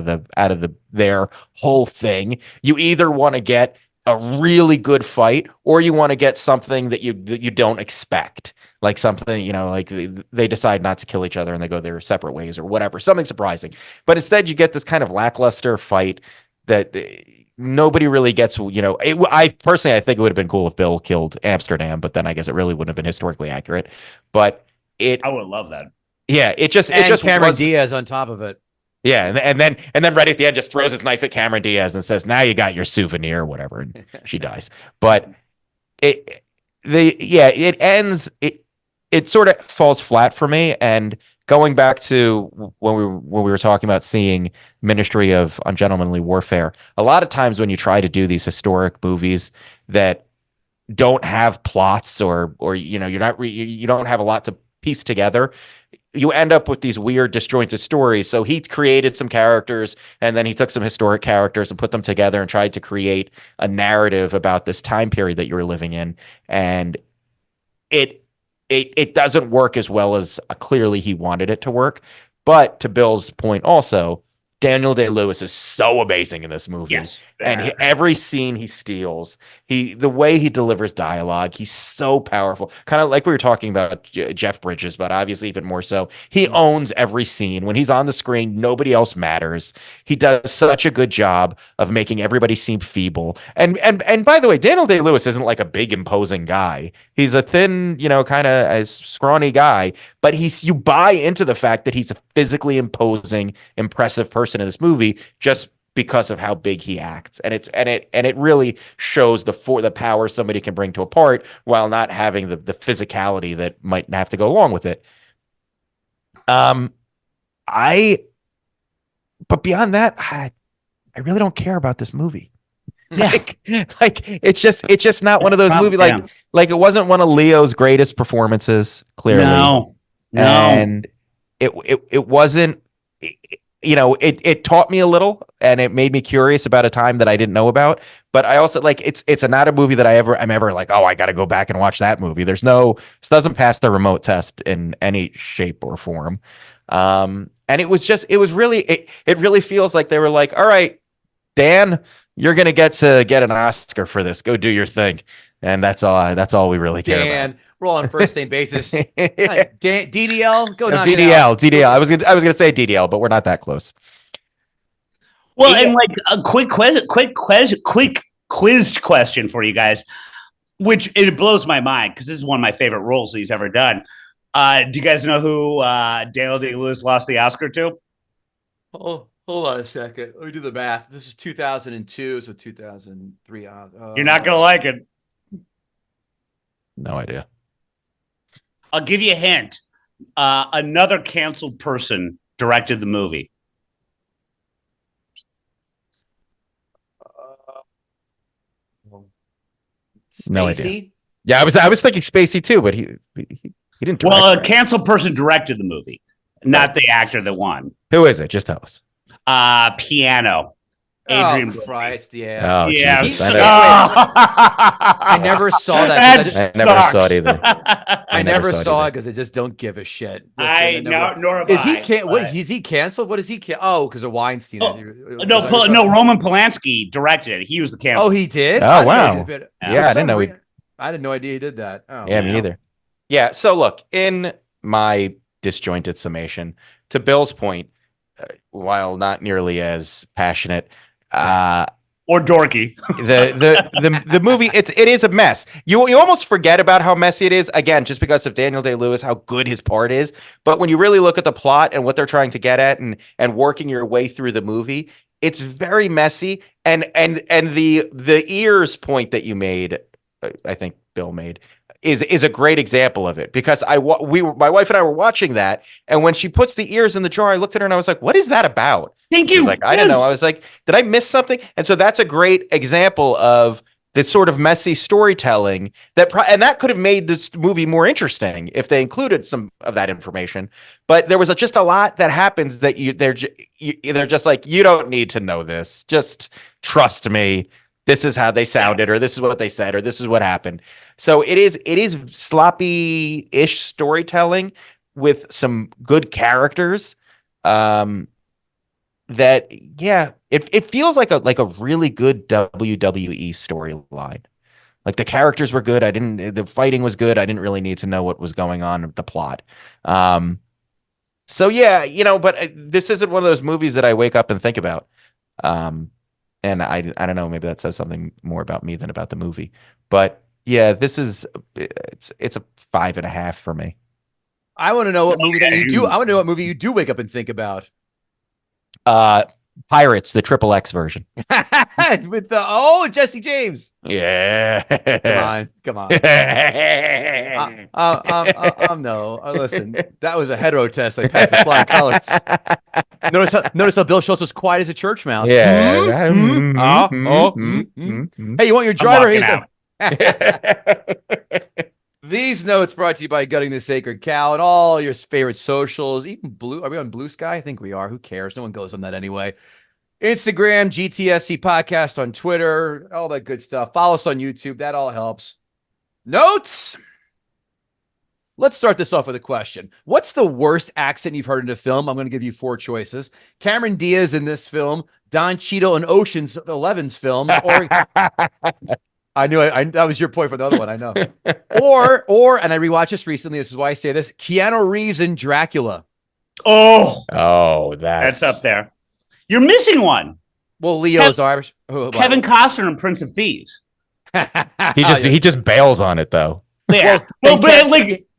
of their whole thing. You either want to get a really good fight, or you want to get something that you don't expect, like something, like they decide not to kill each other and they go their separate ways or whatever, something surprising. But instead you get this kind of lackluster fight that nobody really gets. I personally think it would have been cool if Bill killed Amsterdam, but then I guess it really wouldn't have been historically accurate. But I would love that. Yeah, it just Cameron Diaz on top of it. Yeah, and then right at the end just throws his knife at Cameron Diaz and says, "Now you got your souvenir," or whatever, and she dies. But it ends. It sort of falls flat for me. And going back to when we were talking about seeing Ministry of Ungentlemanly Warfare, a lot of times when you try to do these historic movies that don't have plots or you don't have a lot to piece together, you end up with these weird disjointed stories. So he created some characters, and then he took some historic characters and put them together and tried to create a narrative about this time period that you were living in. And it doesn't work as well as clearly he wanted it to work. But to Bill's point also, Daniel Day-Lewis is so amazing in this movie. Yes. And every scene he steals, the way he delivers dialogue, he's so powerful. Kind of like we were talking about Jeff Bridges, but obviously even more so. He owns every scene. When he's on the screen, nobody else matters. He does such a good job of making everybody seem feeble. And by the way, Daniel Day-Lewis isn't like a big imposing guy. He's a thin, kind of a scrawny guy, but you buy into the fact that he's a physically imposing, impressive person in this movie just because of how big he acts, and it really shows the power somebody can bring to a part while not having the physicality that might have to go along with it. But beyond that, I really don't care about this movie. Yeah. Like it's just not one of those movies. Like it wasn't one of Leo's greatest performances, clearly. No. And it wasn't. It taught me a little, and it made me curious about a time that I didn't know about. But I also it's not a movie that I'm ever like, oh, I got to go back and watch that movie. This doesn't pass the remote test in any shape or form. And it really feels like they were like, all right, Dan, you're gonna get an Oscar for this. Go do your thing. And that's all we really care about. We're all on first name basis. DDL, go knock DDL. I was gonna say DDL, but we're not that close. Well, and like a quick quiz question for you guys, which it blows my mind because this is one of my favorite roles he's ever done. Do you guys know who Daniel Day-Lewis lost the Oscar to? Oh, hold on a second. Let me do the math. This is 2002, so 2003. You're not gonna like it. No idea. I'll give you a hint. Another canceled person directed the movie. No idea. Yeah, I was thinking Spacey too, but he didn't direct. Well, a canceled person directed the movie, not the actor that won. Who is it? Just tell us. Piano. Adrian Christ, yeah. Oh, yeah. Jesus. I never saw that. I never saw it either. I never saw it because I just don't give a shit. Nor have is I. Is he canceled? What is he? Oh, because of Weinstein. No, Roman Polanski directed it. He was the canceled. Oh, he did? Oh, wow. Yeah, I didn't know I had no idea he did that. Oh, yeah, me neither. Yeah, so look, in my disjointed summation, to Bill's point, while not nearly as passionate, or dorky, the movie it is a mess. You almost forget about how messy it is, again, just because of Daniel Day-Lewis, how good his part is. But when you really look at the plot and what they're trying to get at and working your way through the movie, it's very messy. And the ears point that you made, I think Bill made, is a great example of it, because my wife and I were watching that, and when she puts the ears in the jar, I looked at her and I was like, what is that about? Thank you. Like, I don't know. I was like, did I miss something? And so that's a great example of this sort of messy storytelling and that could have made this movie more interesting if they included some of that information. But there was just a lot that happens that they're just like, you don't need to know this. Just trust me. This is how they sounded, or this is what they said, or this is what happened. So it is sloppy-ish storytelling with some good characters. It feels like a really good WWE storyline. Like the characters were good. The fighting was good. I didn't really need to know what was going on with the plot. So yeah, but this isn't one of those movies that I wake up and think about. And I don't know, maybe that says something more about me than about the movie. But yeah, it's a 5.5 for me. I want to know what movie that you do. I want to know what movie you do wake up and think about. Pirates, the XXX version. With Jesse James. Yeah. Come on. No. Listen, that was a hetero test. I passed the flying colors. Notice how Bill Schulz was quiet as a church mouse. Yeah. Hey, you want your driver? These notes brought to you by Gutting the Sacred Cow and all your favorite socials. Even Blue. Are we on Blue Sky? I think we are. Who cares? No one goes on that anyway. Instagram, GTSC Podcast on Twitter, all that good stuff. Follow us on YouTube. That all helps. Notes. Let's start this off with a question. What's the worst accent you've heard in a film? I'm going to give you 4 choices. Cameron Diaz in this film, Don Cheadle in Ocean's 11's films, or I knew that was your point for the other one. I know. Or, and I rewatched this recently. This is why I say this. Keanu Reeves in Dracula. Oh, That's up there. You're missing one. Well, Leo's Irish. Kevin Costner in Prince of Thieves. He just bails on it though. Yeah.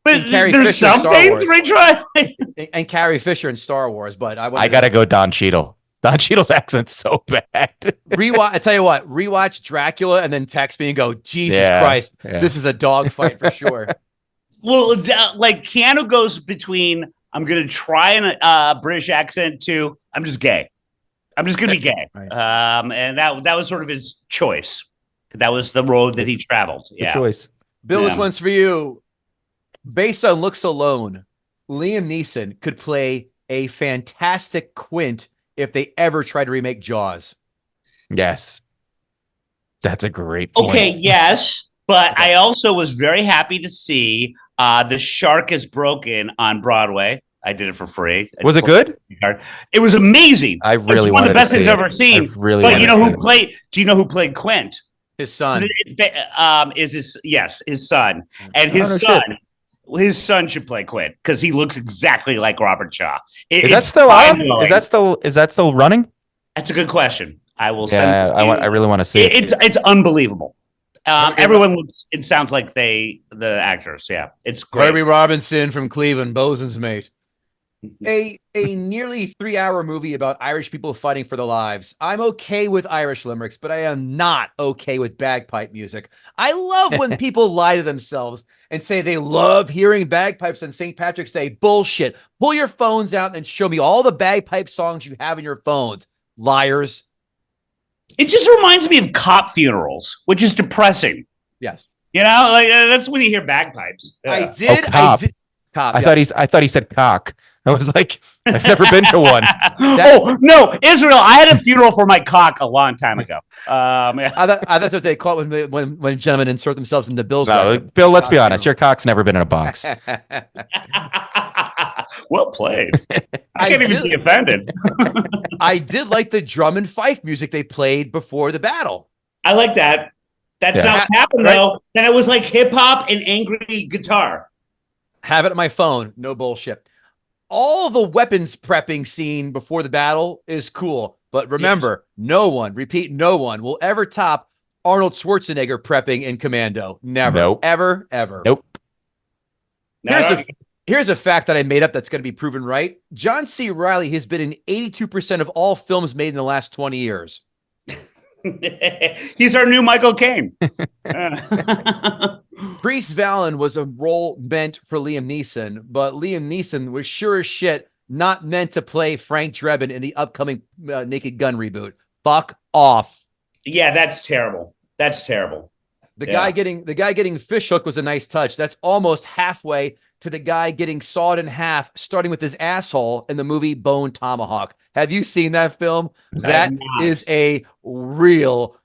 But Carrie there's Fisher in some Star things Wars. retry. And Carrie Fisher in Star Wars, but I gotta go Don Cheadle. Don Cheadle's accent's so bad. I tell you what, rewatch Dracula and then text me and go, Jesus Christ, this is a dog fight for sure. Well, like Keanu goes between I'm gonna try a British accent to I'm just gay. I'm just gonna be gay. Right. And that was sort of his choice. That was the road that he traveled. Yeah. Good choice. Bill, this one's for you. Based on looks alone, Liam Neeson could play a fantastic Quint if they ever try to remake Jaws. Yes. That's a great point. Okay, yes. But I also was very happy to see The Shark is Broken on Broadway. I did it for free. Was it good? It was amazing. I really it's one of the wanted to best see things it. I've ever seen. I really but wanted you know to who see it. played? Do you know who played Quint? His son. Is his son, and his son should play Quint because he looks exactly like Robert Shaw. Is that still on? Is that still running? That's a good question. I will send. Yeah, I really want to see it. It's unbelievable. Everyone looks. It sounds like the actors. Yeah, it's great. Herbie Robinson from Cleveland, Bosun's mate. A nearly 3-hour movie about Irish people fighting for their lives. I'm okay with Irish limericks, but I am not okay with bagpipe music. I love when people lie to themselves and say they love hearing bagpipes on St. Patrick's Day. Bullshit. Pull your phones out and show me all the bagpipe songs you have in your phones. Liars. It just reminds me of cop funerals, which is depressing. Yes. You know, like that's when you hear bagpipes. Yeah. I did. Cop. I thought he said cock. I was like, I've never been to one. Oh no, Israel! I had a funeral for my cock a long time ago. I thought that they caught when gentlemen insert themselves into Bill's. No, Bill, let's be honest. Your cock's never been in a box. Well played. I can't even be offended. I did like the drum and fife music they played before the battle. I like that. That's not what happened though. Then it was like hip hop and angry guitar. Have it on my phone. No bullshit. All the weapons prepping scene before the battle is cool. But remember, no one will ever top Arnold Schwarzenegger prepping in Commando. Never. Nope. Ever. Nope. Here's a fact that I made up that's going to be proven right. John C. Reilly has been in 82% of all films made in the last 20 years. He's our new Michael Caine. Priest Valen was a role meant for Liam Neeson, but Liam Neeson was sure as shit not meant to play Frank Drebin in the upcoming Naked Gun reboot. Fuck off. Yeah, that's terrible. The guy getting fish hook was a nice touch. That's almost halfway to the guy getting sawed in half, starting with his asshole in the movie Bone Tomahawk. Have you seen that film? That is a real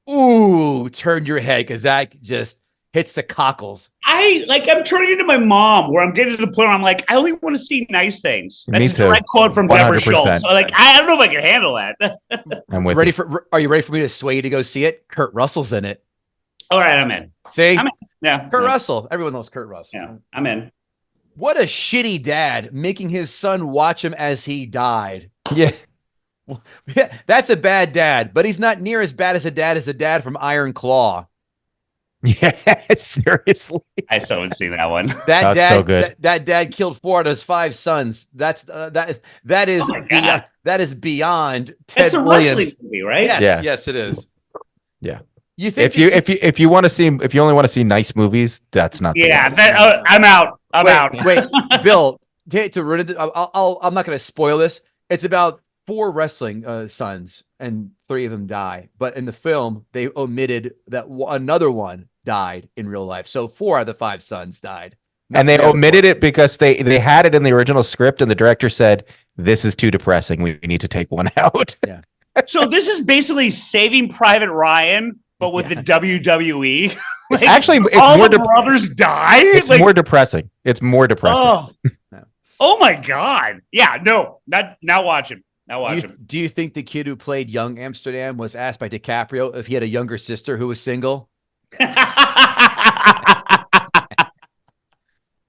turn your head because that just hits the cockles. I'm turning into my mom where I'm getting to the point where I'm like, I only want to see nice things. That's a direct quote from 100%. Deborah Schultz. So I don't know if I can handle that. I'm with Are you ready for me to sway you to go see it? Kurt Russell's in it. All right, I'm in. See? I'm in. Yeah. Kurt Russell. Everyone knows Kurt Russell. Yeah, I'm in. What a shitty dad making his son watch him as he died. Yeah. That's a bad dad, but he's not near as bad as a dad from Iron Claw. Yeah, seriously. I still haven't seen that one. That dad, so good. That dad killed 4 out of his 5 sons. That is beyond Ted That's a Williams. wrestling movie, right? Yes, it is. Yeah. You think if you only want to see nice movies, that's not. Yeah, I'm out. I'm out. Wait, Bill. I'm not going to spoil this. It's about 4 wrestling sons, and 3 of them die. But in the film, they omitted that another one died in real life. So 4 out of the 5 sons died. And they omitted it because they had it in the original script, and the director said, "This is too depressing. We need to take one out." Yeah. So this is basically Saving Private Ryan, but with the WWE. Like, Actually, it's all more the brothers die. It's more depressing. It's more depressing. Oh my God. Yeah, no, now watch him. Now watch him. Do you think the kid who played young Amsterdam was asked by DiCaprio if he had a younger sister who was single?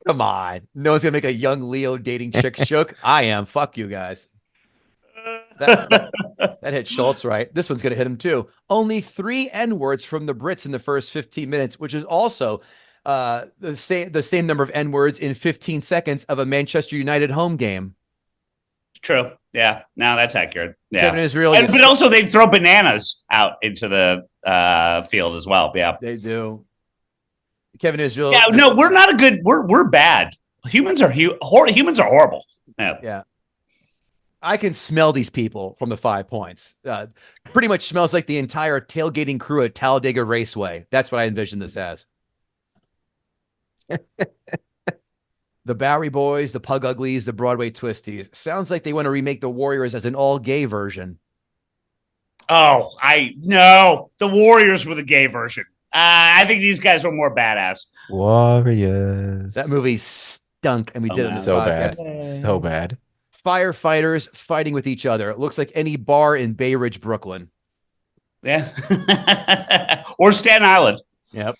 Come on. No one's going to make a young Leo dating Chick Shook. I am. Fuck you guys. That hit Schulz right. This one's going to hit him too. Only 3 N-words from the Brits in the first 15 minutes, which is also the same number of N-words in 15 seconds of a Manchester United home game. True. Yeah. No, that's accurate. Yeah. Kevin Israel, but also they throw bananas out into the field as well. Yeah. They do. Kevin Israel. Yeah, no, we're not a good. We're bad. Humans are humans are horrible. Yeah. I can smell these people from the 5 points. Pretty much smells like the entire tailgating crew at Talladega Raceway. That's what I envision this as. The Bowery Boys, the Pug Uglies, the Broadway Twisties. Sounds like they want to remake the Warriors as an all-gay version. Oh, no. The Warriors were the gay version. I think these guys were more badass. Warriors. That movie stunk, and we did it so bad. So bad. Firefighters fighting with each other. It looks like any bar in Bay Ridge, Brooklyn. Yeah. Or Staten Island. Yep.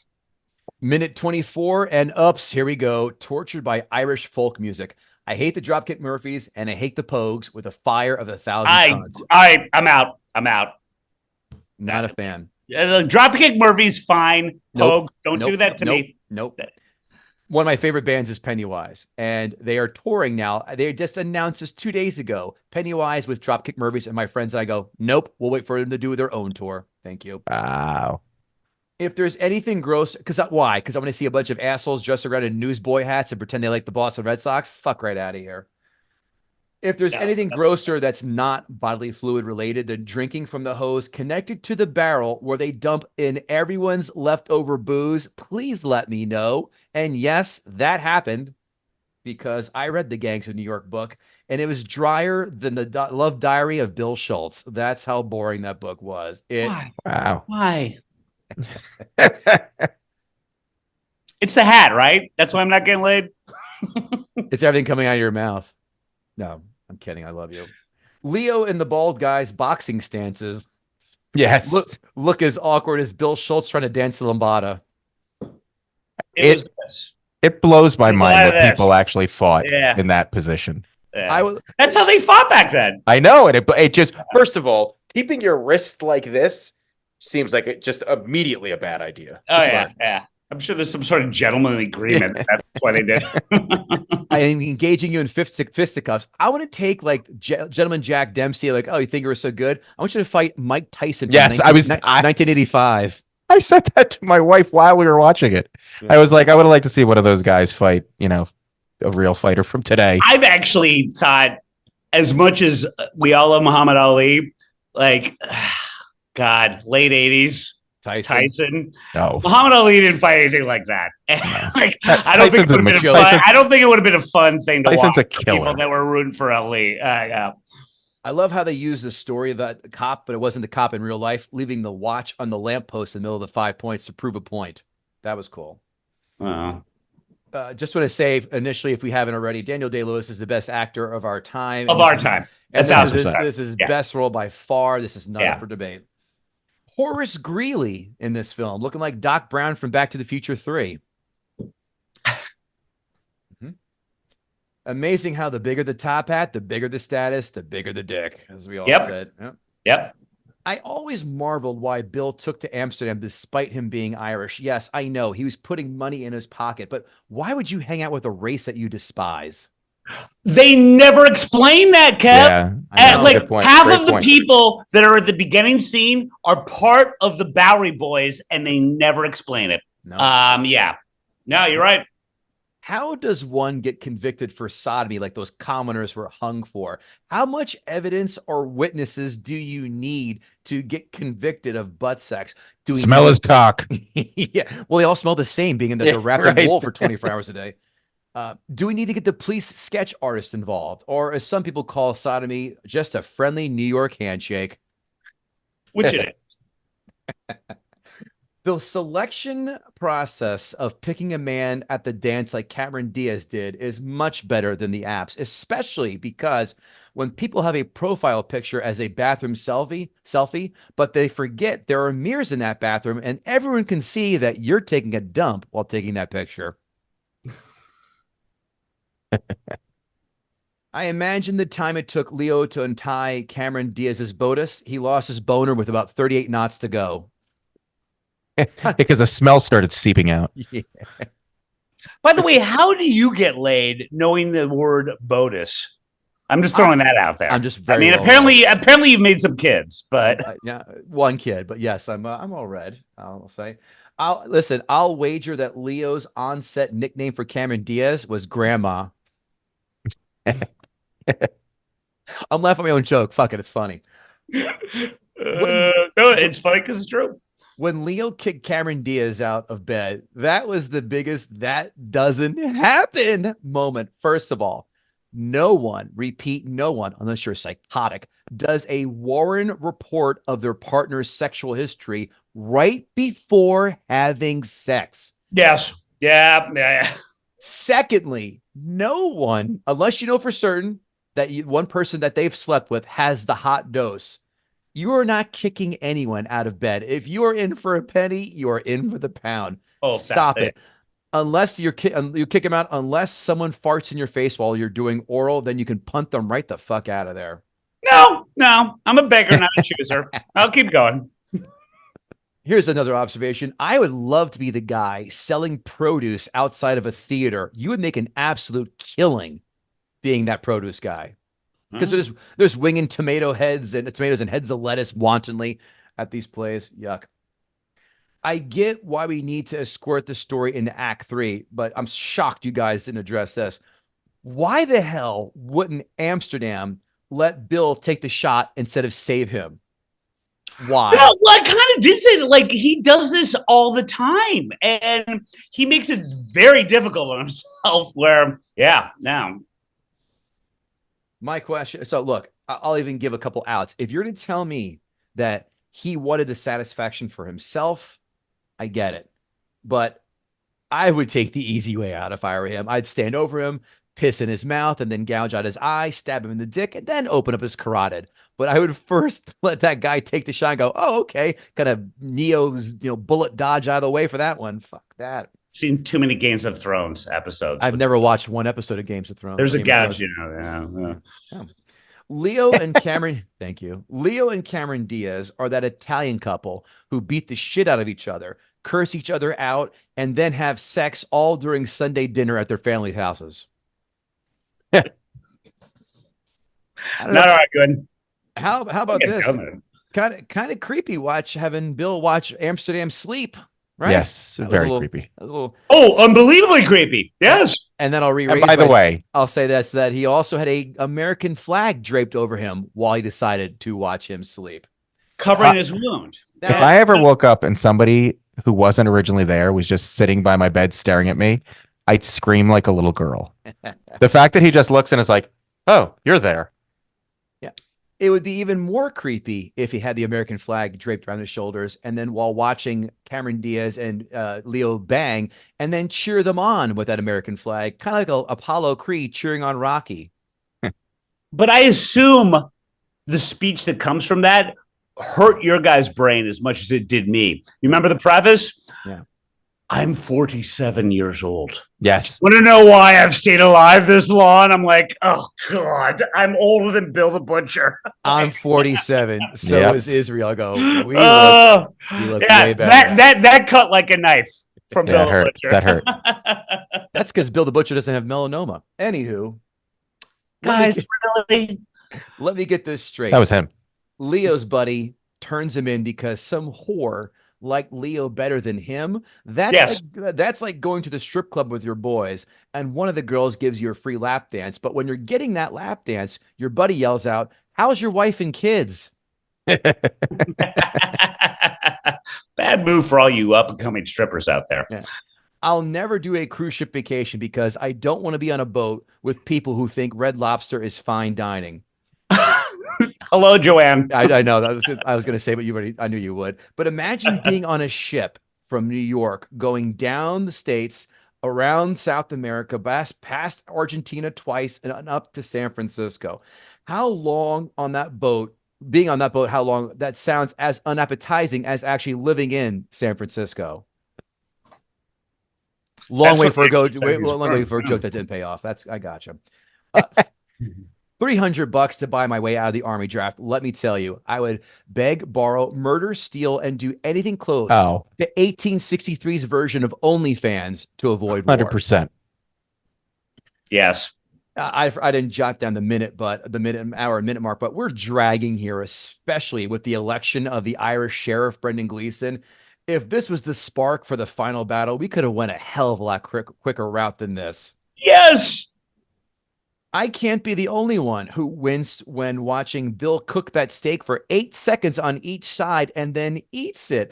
Minute 24 and ups. Here we go. Tortured by Irish folk music. I hate the Dropkick Murphys and I hate the Pogues with a fire of 1,000 suns. I'm out. Not a fan. Dropkick Murphys, fine. Pogues, don't do that to me. Nope. One of my favorite bands is Pennywise, and they are touring now. They just announced this 2 days ago. Pennywise with Dropkick Murphys, and my friends and I go, nope, we'll wait for them to do their own tour. Thank you. Wow. If there's anything gross, why? Because I want to see a bunch of assholes dressed around in newsboy hats and pretend they like the Boston Red Sox? Fuck right out of here. If there's anything grosser that's not bodily fluid related than drinking from the hose connected to the barrel where they dump in everyone's leftover booze, please let me know. And yes, that happened because I read the Gangs of New York book, and it was drier than the Love Diary of Bill Schulz. That's how boring that book was. Wow. Why? It's the hat, right? That's why I'm not getting laid. It's everything coming out of your mouth. No, I'm kidding. I love you. Leo and the bald guy's boxing stances. Yes. Look as awkward as Bill Schulz trying to dance the lambada. It blows my mind that people actually fought in that position. Yeah. That's how they fought back then. I know. And it just, first of all, keeping your wrist like this seems like it just immediately a bad idea. Oh, yeah. I'm sure there's some sort of gentlemanly agreement. That's why they did. I am engaging you in fisticuffs. I want to take like Gentleman Jack Dempsey, like, oh, you think you were so good? I want you to fight Mike Tyson. Yes, 1985. I said that to my wife while we were watching it. I was like, I would like to see one of those guys fight, a real fighter from today. I've actually thought, as much as we all love Muhammad Ali, like, God, late 80s. Tyson. No. Muhammad Ali didn't fight anything like that. I don't think it would have been a fun thing to watch for people that were rooting for Ali. I love how they use the story of that cop, but it wasn't the cop in real life, leaving the watch on the lamppost in the middle of the 5 points to prove a point. That was cool. Just want to say initially, if we haven't already, Daniel Day-Lewis is the best actor of our time. And this is best role by far. This is not up for debate. Horace Greeley in this film, looking like Doc Brown from Back to the Future 3. Amazing how the bigger the top hat, the bigger the status, the bigger the dick, as we all said. Yep. I always marveled why Bill took to Amsterdam despite him being Irish. Yes, I know he was putting money in his pocket, but why would you hang out with a race that you despise? They never explain that, Kev. Yeah, half of the people that are at the beginning scene are part of the Bowery Boys, and they never explain it. No. No, you're right. How does one get convicted for sodomy like those commoners were hung for? How much evidence or witnesses do you need to get convicted of butt sex? Do we Smell his cock. Yeah. Well, they all smell the same, being that they're wrapped in wool for 24 hours a day. Do we need to get the police sketch artist involved? Or as some people call sodomy, just a friendly New York handshake? Which it is. The selection process of picking a man at the dance like Cameron Diaz did is much better than the apps, especially because when people have a profile picture as a bathroom selfie, but they forget there are mirrors in that bathroom and everyone can see that you're taking a dump while taking that picture. I imagine the time it took Leo to untie Cameron Diaz's Botus, he lost his boner with about 38 knots to go. Because the smell started seeping out. Yeah. By the way, how do you get laid knowing the word Botus? I'm just throwing that out there. I'm just very. Apparently you've made some kids, but yeah, one kid. But yes, I'm all red. I'll say. I'll wager that Leo's on-set nickname for Cameron Diaz was Grandma. I'm laughing at my own joke. Fuck it, it's funny. No, it's funny because it's true. When Leo kicked Cameron Diaz out of bed, that was the biggest "that doesn't happen" moment. First of all, no one, unless you're psychotic, does a Warren report of their partner's sexual history right before having sex. Yes. Yeah. Secondly, no one, unless you know for certain that one person that they've slept with has the hot dose, you are not kicking anyone out of bed. If you are in for a penny, you are in for the pound. Oh, stop it. Unless you kick them out, unless someone farts in your face while you're doing oral, then you can punt them right the fuck out of there. No, I'm a beggar, not a chooser. I'll keep going. Here's another observation. I would love to be the guy selling produce outside of a theater. You would make an absolute killing being that produce guy. Because there's winging tomatoes and heads of lettuce wantonly at these plays. Yuck. I get why we need to escort the story into Act 3, but I'm shocked you guys didn't address this. Why the hell wouldn't Amsterdam let Bill take the shot instead of save him? Why? Well, I kind of did say that, like, he does this all the time, and he makes it very difficult on himself. Where, now. My question. So, look, I'll even give a couple outs. If you're going to tell me that he wanted the satisfaction for himself, I get it. But I would take the easy way out if I were him. I'd stand over him, piss in his mouth, and then gouge out his eye, stab him in the dick, and then open up his carotid. But I would first let that guy take the shot and go, oh, okay. Kind of Neo's, bullet dodge out of the way for that one. Fuck that. Seen too many Games of Thrones episodes. I've never watched one episode of Games of Thrones. There's a gouge, Yeah. Leo and Cameron, thank you. Leo and Cameron Diaz are that Italian couple who beat the shit out of each other, curse each other out, and then have sex all during Sunday dinner at their family houses. Not all right, good. How about this? Kind of creepy. Having Bill watch Amsterdam sleep. Right? Yes, very creepy. Unbelievably creepy. Yes. And then I'll rephrase. By the way, I'll say this: that he also had a American flag draped over him while he decided to watch him sleep, covering his wound. If I ever woke up and somebody who wasn't originally there was just sitting by my bed staring at me, I'd scream like a little girl. The fact that he just looks and is like, "Oh, you're there." Yeah. It would be even more creepy if he had the American flag draped around his shoulders, and then while watching Cameron Diaz and Leo bang, and then cheer them on with that American flag, kind of like Apollo Creed cheering on Rocky. But I assume the speech that comes from that hurt your guy's brain as much as it did me. You remember the preface? Yeah. I'm 47 years old. Yes. Want to know why I've stayed alive this long? I'm like, oh, God, I'm older than Bill the Butcher. I'm 47. So is Israel. I go, we look way better. That cut like a knife from Bill the Butcher. That hurt. That's because Bill the Butcher doesn't have melanoma. Anywho. Guys, really? Let me get this straight. That was him. Leo's buddy turns him in because some whore liked Leo better than him, that's like going to the strip club with your boys and one of the girls gives you a free lap dance. But when you're getting that lap dance, your buddy yells out, "How's your wife and kids?" Bad move for all you up and coming strippers out there. Yeah. I'll never do a cruise ship vacation because I don't want to be on a boat with people who think Red Lobster is fine dining. Hello, Joanne. I know that I was going to say, but I knew you would. But imagine being on a ship from New York, going down the states, around South America, past Argentina twice, and up to San Francisco. How long on that boat? Being on that boat, how long? That sounds as unappetizing as actually living in San Francisco. Long way for a joke that didn't pay off. I gotcha. $300 to buy my way out of the Army draft. Let me tell you, I would beg, borrow, murder, steal, and do anything close to 1863's version of OnlyFans to avoid war. 100%. Yes. I didn't jot down the minute mark, but we're dragging here, especially with the election of the Irish sheriff, Brendan Gleeson. If this was the spark for the final battle, we could have went a hell of a lot quicker route than this. Yes. I can't be the only one who winced when watching Bill cook that steak for 8 seconds on each side and then eats it.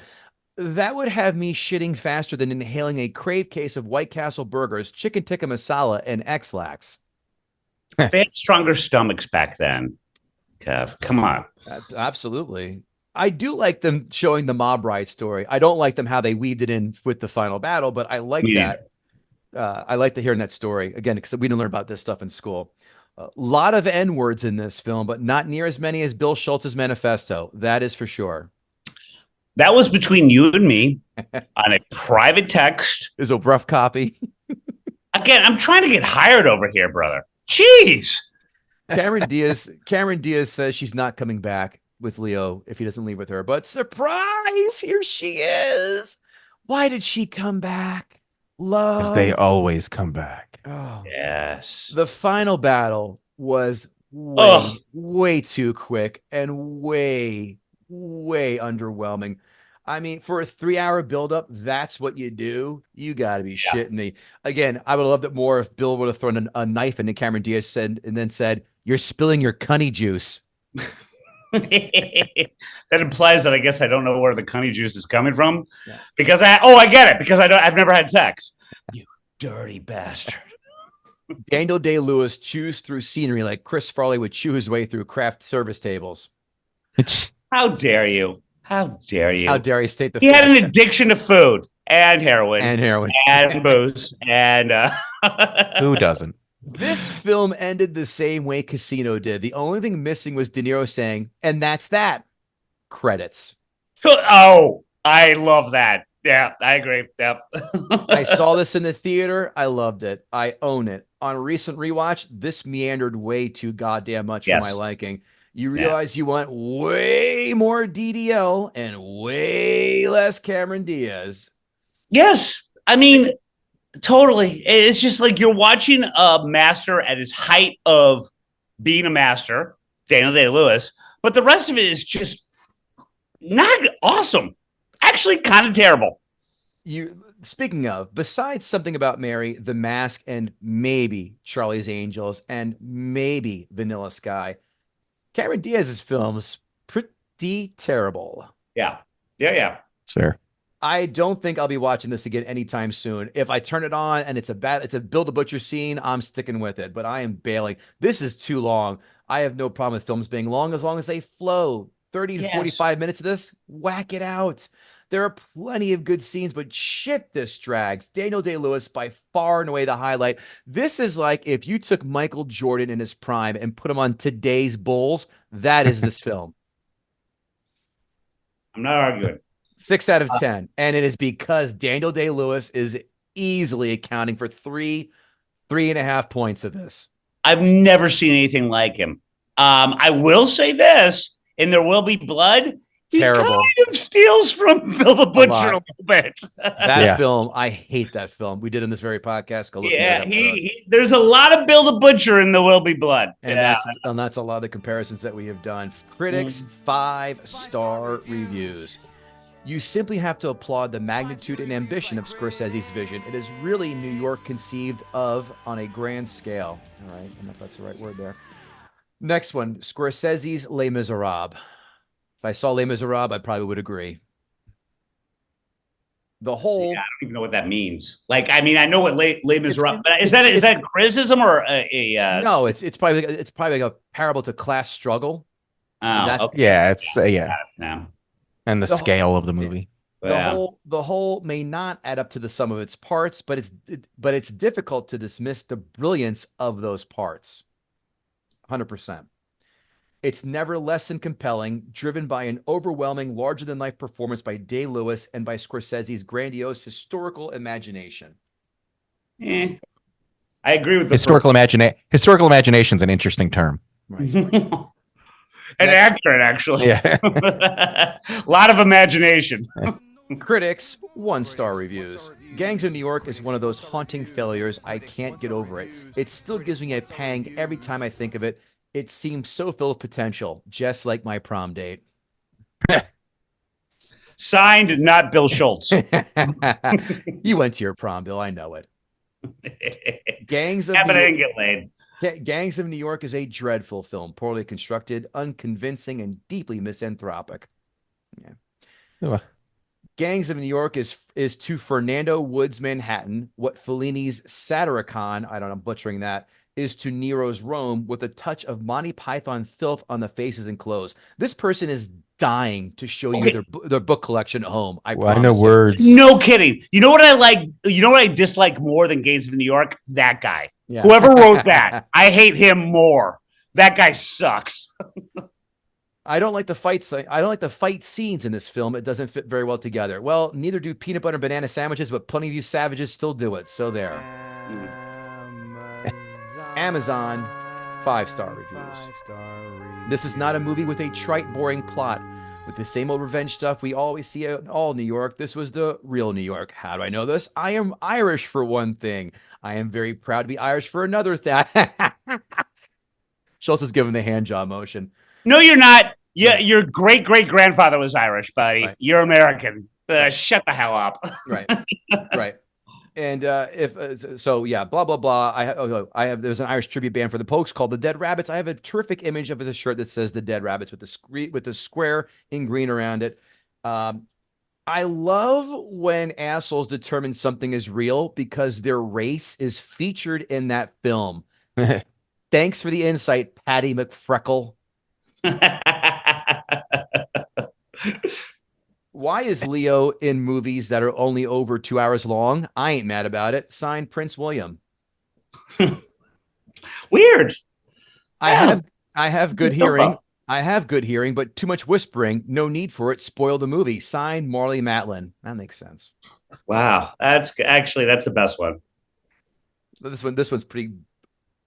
That would have me shitting faster than inhaling a Crave case of White Castle burgers, chicken tikka masala, and X-Lax. They had stronger stomachs back then, Kev. Come on. Absolutely. I do like them showing the mob riot story. I don't like them how they weaved it in with the final battle, but I like that. I like to hear that story again because we didn't learn about this stuff in school. A lot of N-words in this film, but not near as many as Bill Schulz's manifesto. That is for sure. That was between you and me on a private text. Is a rough copy. Again, I'm trying to get hired over here, brother. Jeez. Cameron Diaz says she's not coming back with Leo if he doesn't leave with her. But surprise, here she is. Why did she come back? Love. Because they always come back. Oh. Yes. The final battle was way too quick and way underwhelming. I mean, for a 3-hour buildup, that's what you do. You got to be shitting me. Again, I would have loved it more if Bill would have thrown a knife into Cameron Diaz and then said, "You're spilling your cunny juice." That implies that I guess I don't know where the cunny juice is coming from because I get it because I've never had sex. You dirty bastard. Daniel Day-Lewis chews through scenery like Chris Farley would chew his way through craft service tables. How dare you? How dare you? How dare you state the He had an addiction to food and heroin and booze and who doesn't? This film ended the same way Casino did. The only thing missing was De Niro saying, "And that's that." Credits. Oh, I love that. Yeah, I agree. Yep. I saw this in the theater. I loved it. I own it. On a recent rewatch, this meandered way too goddamn much for my liking. You realize you want way more DDL and way less Cameron Diaz. Yes. I mean, totally. It's just like you're watching a master at his height of being a master, Daniel Day-Lewis, but the rest of it is just not awesome. Actually, kind of terrible. Speaking of, besides Something About Mary, The Mask, and maybe Charlie's Angels, and maybe Vanilla Sky, Cameron Diaz's film's pretty terrible. Yeah. It's fair. I don't think I'll be watching this again anytime soon. If I turn it on and it's a Bill the Butcher scene, I'm sticking with it. But I am bailing. This is too long. I have no problem with films being long as they flow. 30 to 45 minutes of this, whack it out. There are plenty of good scenes, but shit, this drags. Daniel Day-Lewis, by far and away the highlight. This is like if you took Michael Jordan in his prime and put him on today's Bulls. That is this film. I'm not arguing. 6 out of 10. And it is because Daniel Day-Lewis is easily accounting for 3.5 points of this. I've never seen anything like him. I will say this, and There Will Be Blood. Terrible. He kind of steals from Bill the Butcher a little bit. That film, I hate that film. We did in this very podcast. Go listen to that there's a lot of Bill the Butcher in There Will Be Blood. And that's a lot of the comparisons that we have done. Critics, 5-star reviews. You simply have to applaud the magnitude and ambition of Scorsese's vision. It is really New York conceived of on a grand scale. All right, I don't know if that's the right word there. Next one, Scorsese's Les Miserables. If I saw Les Miserables, I probably would agree. The whole. I don't even know what that means. Like, I mean, I know what Les Miserables is. Is that criticism or no? It's probably like a parable to class struggle. Oh, okay. Yeah, it's yeah. No. And the scale of the movie. The whole may not add up to the sum of its parts, but it's difficult to dismiss the brilliance of those parts. 100%. It's never less than compelling, driven by an overwhelming, larger-than-life performance by Day-Lewis and by Scorsese's grandiose historical imagination. I agree with the historical imagination is an interesting term. Right. And accurate, actually. Yeah. A lot of imagination. Critics, 1-star reviews. Gangs of New York is one of those haunting failures. I can't get over it. It still gives me a pang every time I think of it. It seems so full of potential, just like my prom date. Signed, not Bill Schulz. You went to your prom, Bill. I know it. Gangs of but New I York. didn't get laid. Gangs of New York is a dreadful film, poorly constructed, unconvincing, and deeply misanthropic. Yeah. Gangs of New York is to Fernando Wood's Manhattan what Fellini's Satyricon, I don't know, I'm butchering that, is to Nero's Rome with a touch of Monty Python filth on the faces and clothes. This person is dying to show you their book collection at home. I know words. No kidding. You know what I like? You know what I dislike more than Gangs of New York? That guy. Yeah. Whoever wrote that, I hate him more. That guy sucks. I don't like the fights. I don't like the fight scenes in this film. It doesn't fit very well together. Well, neither do peanut butter and banana sandwiches, but plenty of you savages still do it. So there. Amazon, 5-star reviews. This is not a movie with a trite, boring plot. With the same old revenge stuff we always see in all New York, this was the real New York. How do I know this? I am Irish for one thing. I am very proud to be Irish for another thing. Schultz is giving the hand job motion. No, you're not. Yeah, your great-great-grandfather was Irish, buddy. Right. You're American. Shut the hell up. Right. Right. And blah blah blah. There's an Irish tribute band for the Pokes called the Dead Rabbits. I have a terrific image of a shirt that says the Dead Rabbits with the square in green around it. I love when assholes determine something is real because their race is featured in that film. Thanks for the insight, Patty McFreckle. Why is Leo in movies that are only over 2 hours long? I ain't mad about it. Signed, Prince William. Weird. I have good hearing. I have good hearing, but too much whispering. No need for it. Spoil the movie. Signed, Marley Matlin. That makes sense. Wow, that's the best one. This one's pretty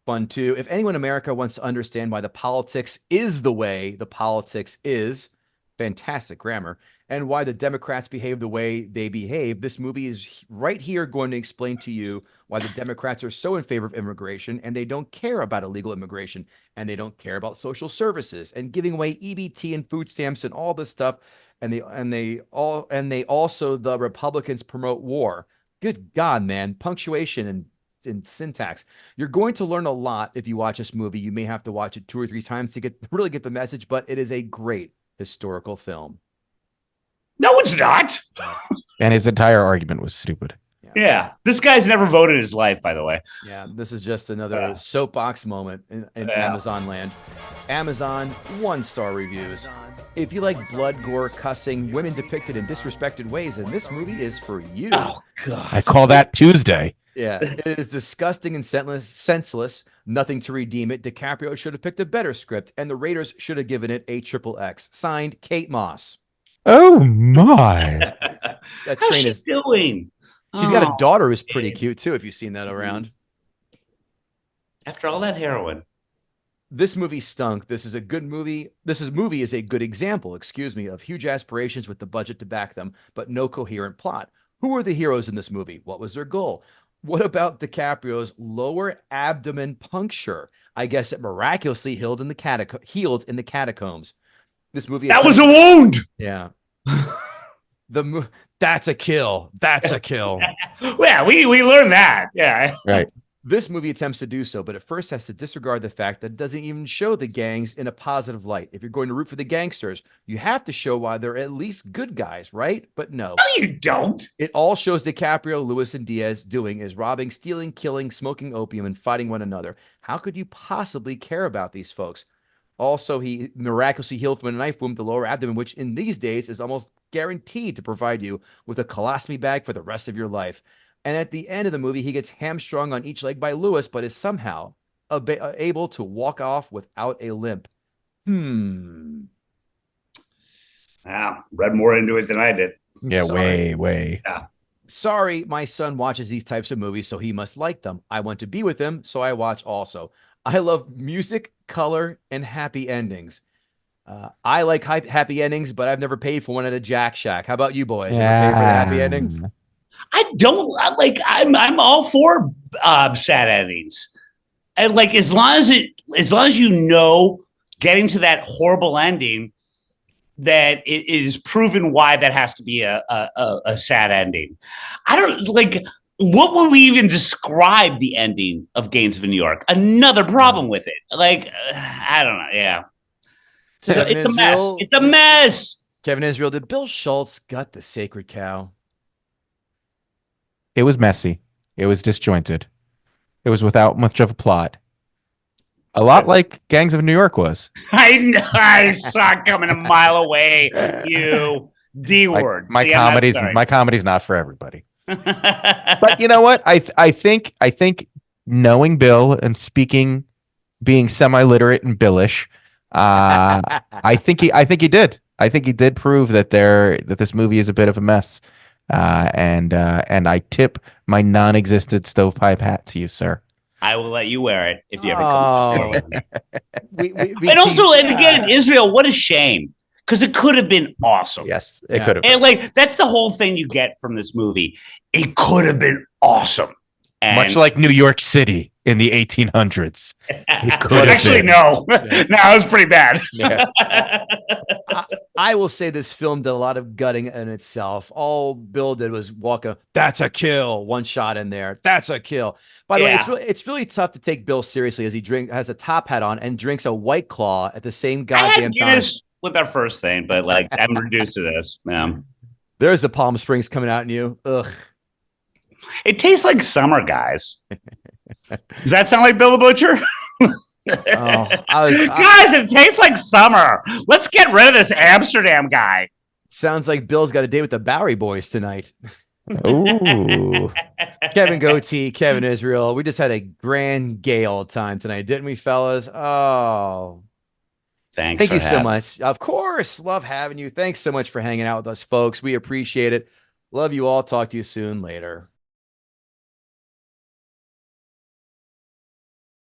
fun too. If anyone in America wants to understand why the politics is the way the politics is, fantastic grammar, and why the Democrats behave the way they behave, this movie is right here going to explain to you why the Democrats are so in favor of immigration, and they don't care about illegal immigration, and they don't care about social services and giving away EBT and food stamps and all this stuff, and the Republicans promote war. Good God, man, punctuation and syntax. You're going to learn a lot if you watch this movie. You may have to watch it 2 or 3 times to really get the message, but it is a great historical film. No, it's not. And his entire argument was stupid. Yeah. This guy's never voted in his life, by the way. Yeah, this is just another soapbox moment in Amazon land. Amazon 1-star reviews. If you like blood, gore, cussing, women depicted in disrespected ways, then this movie is for you. Oh, God. I call that Tuesday. Yeah, it is disgusting and senseless. Nothing to redeem it. DiCaprio should have picked a better script, and the Raiders should have given it a XXX. Signed, Kate Moss. Oh my! How's she doing? She's got a daughter who's pretty cute too. If you've seen that around. After all that heroin, this movie stunk. This is a good movie. Movie is a good example, of huge aspirations with the budget to back them, but no coherent plot. Who are the heroes in this movie? What was their goal? What about DiCaprio's lower abdomen puncture? I guess it miraculously healed in the catacombs. This movie was a wound. Yeah. That's a kill. That's a kill. Yeah, we learned that. Yeah. Right. This movie attempts to do so, but at first has to disregard the fact that it doesn't even show the gangs in a positive light. If you're going to root for the gangsters, you have to show why they're at least good guys, right? But no. No, you don't. It all shows DiCaprio, Lewis, and Diaz doing is robbing, stealing, killing, smoking opium, and fighting one another. How could you possibly care about these folks? Also, he miraculously healed from a knife wound to the lower abdomen, which in these days is almost guaranteed to provide you with a colostomy bag for the rest of your life. And at the end of the movie, he gets hamstrung on each leg by Lewis, but is somehow able to walk off without a limp. Wow, read more into it than I did. Yeah, way. Yeah. Sorry, my son watches these types of movies, so he must like them. I want to be with him, so I watch also. I love music, color, and happy endings. I like happy endings, but I've never paid for one at a Jack Shack. How about you boys? Ever pay for the happy ending? I don't like. I'm all for sad endings, and like as long as you know, getting to that horrible ending, that it is proven why that has to be a sad ending. I don't like. What would we even describe the ending of Gangs of New York? Another problem with it. Like I don't know. Yeah, it's a mess. It's a mess. Kevin Israel, did Bill Schulz gut the sacred cow? It was messy. It was disjointed. It was without much of a plot. A lot like Gangs of New York was. I know. I saw it coming a mile away. You D word. My comedy's not for everybody. But you know what? I think knowing Bill and being semi-literate and Billish, I think he did. I think he did prove that this movie is a bit of a mess. And I tip my non-existent stovepipe hat to you, sir. I will let you wear it if you ever come with me. And also, and again, Israel, what a shame. Because it could have been awesome. Yes, it could have. And like that's the whole thing you get from this movie. It could have been awesome. And much like New York City in the 1800s. Actually, no. No, it was pretty bad. Yeah. I will say this film did a lot of gutting in itself. All Bill did was walk a, that's a kill, one shot in there. That's a kill. By the way, it's really tough to take Bill seriously as he has a top hat on and drinks a White Claw at the same goddamn time. With our first thing, but like I'm reduced to this. Yeah. There's the Palm Springs coming out in you. Ugh. It tastes like summer, guys. Does that sound like Bill the Butcher? Guys, it tastes like summer. Let's get rid of this Amsterdam guy. Sounds like Bill's got a date with the Bowery Boys tonight. Ooh. Kevin Gootee, Kevin Israel. We just had a grand gay old time tonight, didn't we, fellas? Oh. Thank you so much. Of course. Love having you. Thanks so much for hanging out with us, folks. We appreciate it. Love you all. Talk to you soon. Later.